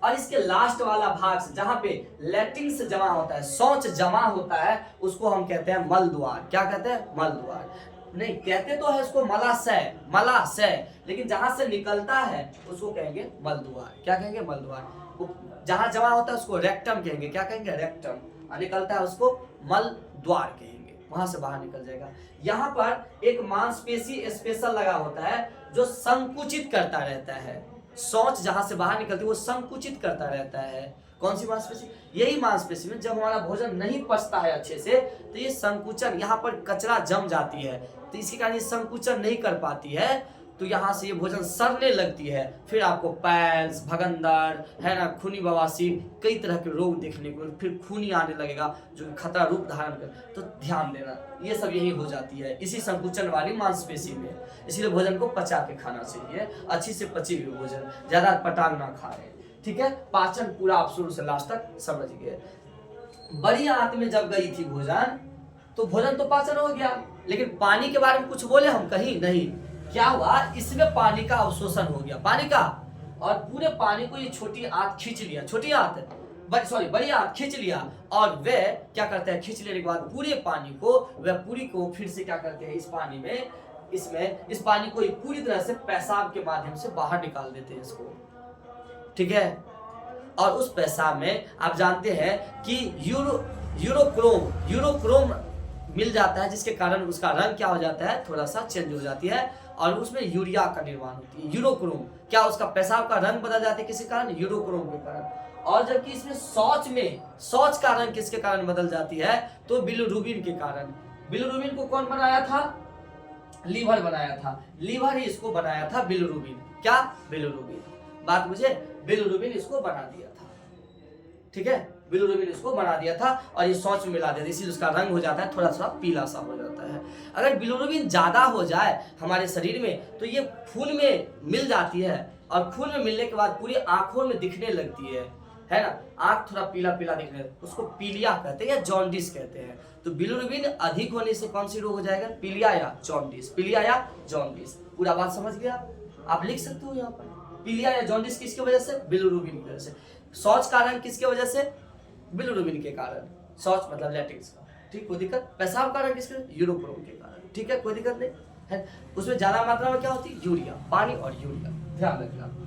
और इसके लास्ट वाला भाग से जहां पे लैट्रिन से जमा होता है, शौच जमा होता है, उसको हम कहते हैं मल द्वार। क्या कहते हैं? मल द्वार। नहीं कहते तो है उसको मलाशय, मलाशय, लेकिन जहां से निकलता है उसको कहेंगे मल द्वार। क्या कहेंगे? मल द्वार। जहां जमा होता है उसको रेक्टम कहेंगे। क्या कहेंगे? रेक्टम। और निकलता है उसको मल द्वार कहेंगे, वहां से बाहर निकल जाएगा। यहाँ पर एक मांसपेशी स्पेशल लगा होता है जो संकुचित करता रहता है। शौच जहां से बाहर निकलती है वो संकुचित करता रहता है। कौन सी मांसपेशी? यही मांसपेशी में जब हमारा भोजन नहीं पचता है अच्छे से तो ये संकुचन, यहाँ पर कचरा जम जाती है तो इसी कारण ये संकुचन नहीं कर पाती है, तो यहाँ से ये भोजन सड़ने लगती है। फिर आपको पैल्स, भगंदर, है ना, खूनी बवासीर, कई तरह के रोग देखने को, फिर खूनी आने लगेगा जो कि खतरा रूप धारण कर। तो ध्यान देना, ये सब यही हो जाती है इसी संकुचन वाली मांसपेशी में। इसलिए भोजन को पचा के खाना चाहिए, अच्छी से पची हुई भोजन, ज्यादा पटांग ना खाए। ठीक है, पाचन पूरा आप शुरू से लास्ट तक समझ गए। बड़ी आंत में जब गई थी भोजन तो भोजन तो पाचन हो गया, लेकिन पानी के बारे में कुछ बोले हम? कहीं नहीं। क्या हुआ? इसमें पानी का अवशोषण हो गया, पानी का, और पूरे पानी को ये छोटी आंत खींच लिया, छोटी आंत बड़ी आंत खींच लिया, और वे क्या करते हैं? खींच लेने के बाद पूरे पानी को, वह पूरी को फिर से क्या करते हैं? इस पानी में, इस पानी को पूरी तरह से पेशाब के माध्यम से बाहर निकाल देते हैं इसको। ठीक है, और उस पेशाब में आप जानते हैं कि यूरोक्रोम मिल जाता है, जिसके कारण उसका रंग क्या हो जाता है? थोड़ा सा चेंज हो जाती है, और उसमें यूरिया का निर्माण होती है। यूरोक्रोम, क्या उसका पेशाब का रंग बदल जाता है? किसी कारण? यूरोक्रोम के कारण। और जबकि इसमें शौच का रंग किसके कारण बदल जाती है? तो बिलिरुबिन के कारण। बिलिरुबिन को कौन बनाया था? लीवर बनाया था, लीवर ही इसको बनाया था बिलिरुबिन। क्या? बिलिरुबिन। बात मुझे, बिलिरुबिन इसको बना दिया था। ठीक है, बिलिरुबिन इसको बना दिया था और ये शौच में मिला दिया था, इसीलिए उसका रंग हो जाता है थोड़ा सा पीला सा हो जाता है। अगर बिलिरुबिन ज्यादा हो जाए हमारे शरीर में तो ये खून में मिल जाती है, और खून में मिलने के बाद पूरी आंखों में दिखने लगती है ना, आंख थोड़ा पीला पीला दिखने लगता है, उसको पीलिया कहते हैं या जॉन्डिस कहते हैं। तो बिलिरुबिन अधिक होने से कौन सी रोग हो जाएगा? पीलिया या जॉन्डिस, पीलिया या जॉन्डिस। पूरा बात समझ गया? आप लिख सकते हो यहाँ पर, पीलिया या जॉन्डिस किसकी वजह से? बिलिरुबिन की वजह से। शौच का रंग किसके वजह से? बिलिरुबिन के कारण। शौच मतलब लैट्रिक्स का। ठीक, कोई दिक्कत? पेशाब का रंग किसके? यूरोक्रोम के कारण। ठीक है, कोई दिक्कत नहीं है। उसमें ज्यादा मात्रा में क्या होती है? यूरिया, पानी और यूरिया, ध्यान रखना।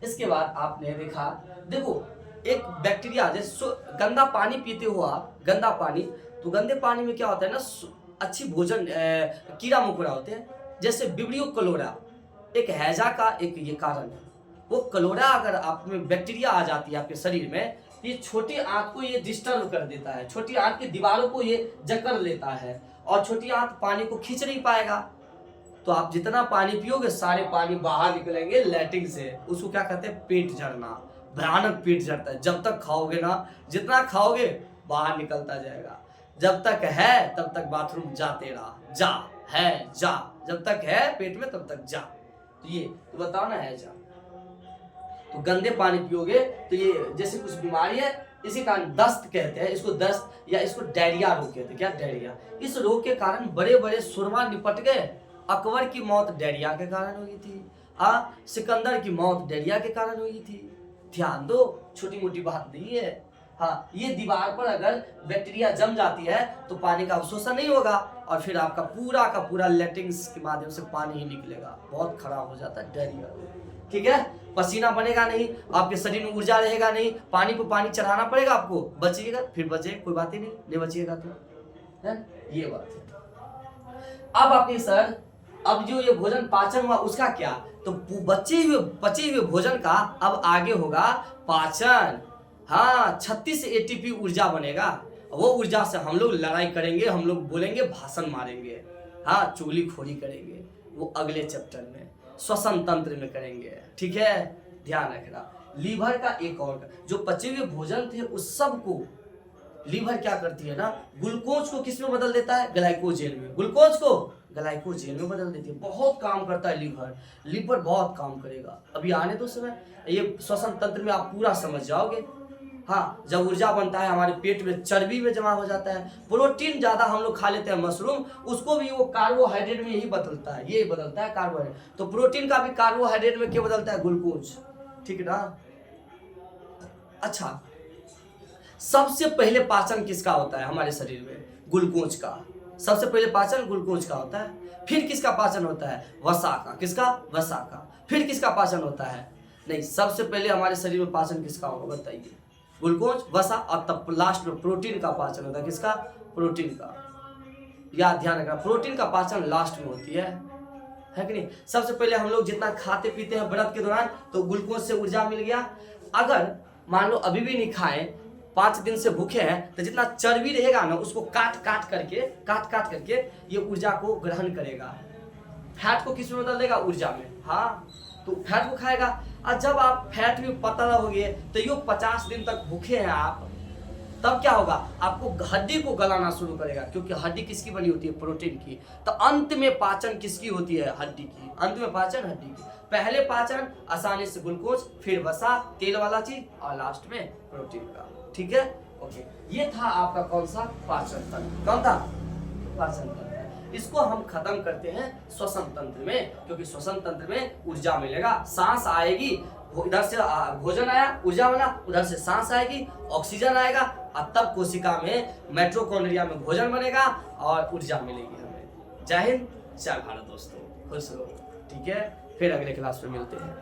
इसके बाद आपने देखा, देखो एक बैक्टीरिया, जैसे गंदा पानी पीते हो आप, गंदा पानी, तो गंदे पानी में क्या होता है ना, अच्छी भोजन कीड़ा मकोड़ा होते हैं, जैसे विब्रियो क्लोरा, एक हैजा का एक ये कारण है। वो क्लोरा अगर आप में बैक्टीरिया आ जाती है आपके शरीर में, ये छोटी आंत को ये डिस्टर्ब कर देता है, छोटी आंत की दीवारों को ये जकड़ लेता है, और छोटी आंत पानी को खींच नहीं पाएगा। तो आप जितना पानी पियोगे सारे पानी बाहर निकलेंगे लैट्रिन से। उसको क्या कहते हैं? पेट झड़ना। भयानक पेट झड़ता है। जब तक खाओगे ना, जितना खाओगे बाहर निकलता जाएगा। जब तक है तब तक बाथरूम जाते रहा, जा है जा, जब तक है पेट में तब तक जा। तो ये तो बताओ ना, है जा। तो गंदे पानी पियोगे तो ये जैसे कुछ बीमारी है, इसी कारण दस्त कहते हैं इसको, दस्त या इसको डायरिया रोग कहते हैं। क्या? डायरिया। इस रोग के कारण बड़े बड़े सुरमा निपट गए। अकबर की मौत डायरिया के कारण हुई थी, सिकंदर की मौत डायरिया के कारण हुई थी। ध्यान दो, छोटी मोटी बात नहीं है। हाँ, ये दीवार पर अगर बैक्टीरिया जम जाती है तो पानी का अवशोषण नहीं होगा, और फिर आपका का पूरा लैट्रिन्स के माध्यम से पानी ही निकलेगा, बहुत खराब हो जाता है डायरिया। ठीक है, पसीना बनेगा नहीं, आपके शरीर में ऊर्जा रहेगा नहीं, पानी को पानी चढ़ाना पड़ेगा आपको, बचिएगा फिर बचे, कोई बात ही नहीं बचिएगा तो, है ये बात है। अब आपके सर, अब जो ये भोजन पाचन हुआ उसका क्या? तो पचे हुए भोजन का अब आगे होगा पाचन। हाँ, 36 एटीपी ऊर्जा बनेगा, वो ऊर्जा से हम लोग लड़ाई करेंगे, हम लोग बोलेंगे, भाषण मारेंगे, हाँ, चुगलीखोरी करेंगे, वो अगले चैप्टर में श्वसन तंत्र में करेंगे। ठीक है, ध्यान रखना। लीवर का एक और, जो पचे हुए भोजन थे उस सब को लीवर क्या करती है ना, ग्लूकोज को किस में बदल देता है? ग्लाइकोजेन में। ग्लूकोज को ग्लाइकोजेन में बदल देती है। बहुत काम करता है लीवर बहुत काम करेगा। अभी आने दो समय, ये श्वसन तंत्र में आप पूरा समझ जाओगे। हाँ, जब ऊर्जा बनता है हमारे पेट में चर्बी में जमा हो जाता है। प्रोटीन ज़्यादा हम लोग खा लेते हैं मशरूम, उसको भी वो कार्बोहाइड्रेट में यही बदलता है, यही बदलता है कार्बोहाइड्रेट। तो प्रोटीन का भी कार्बोहाइड्रेट में क्या बदलता है? ग्लूकोज। ठीक है ना। अच्छा, सबसे पहले पाचन किसका होता है हमारे शरीर में? ग्लूकोज का। सबसे पहले पाचन ग्लूकोज का होता है। फिर किसका पाचन होता है? वसा का। किसका? वसा का। फिर किसका पाचन होता है? नहीं, सबसे पहले हमारे शरीर में पाचन किसका होगा बताइए? ग्लूकोज, वसा, और तब लास्ट में प्रोटीन का पाचन होता है। किसका? प्रोटीन का। याद ध्यान रखना, प्रोटीन का पाचन लास्ट में होती है कि नहीं? सबसे पहले हम लोग जितना खाते पीते हैं व्रत के दौरान, तो ग्लूकोज से ऊर्जा मिल गया। अगर मान लो अभी भी नहीं खाएं, 5 दिन से भूखे हैं, तो जितना चर्बी रहेगा ना, उसको काट काट करके ये ऊर्जा को ग्रहण करेगा। फैट को किस में बदल देगा? ऊर्जा में। हाँ, तो फैट को खाएगा। और जब आप फैट में पतला हो गए, तो ये 50 दिन तक भूखे हैं आप, तब क्या होगा? आपको हड्डी को गलाना शुरू करेगा, क्योंकि हड्डी किसकी बनी होती है? प्रोटीन की। तो अंत में पाचन किसकी होती है? हड्डी की। अंत में पाचन हड्डी की। पहले पाचन आसानी से ग्लूकोज, फिर वसा, तेल वाला चीज, और लास्ट में प्रोटीन का। ठीक है, ओके। ये था आपका कौन सा? पाचन तंत्र। कौन था? पाचन तंत्र। इसको हम खत्म करते हैं श्वसन तंत्र में, क्योंकि श्वसन तंत्र में ऊर्जा मिलेगा। सांस आएगी, इधर से भोजन आया, ऊर्जा बना, उधर से सांस आएगी, ऑक्सीजन आएगा, और तब कोशिका में माइटोकॉन्ड्रिया में भोजन बनेगा और ऊर्जा मिलेगी हमें। जय हिंद, जय भारत दोस्तों, खुश रहो। ठीक है, फिर अगले क्लास में मिलते हैं।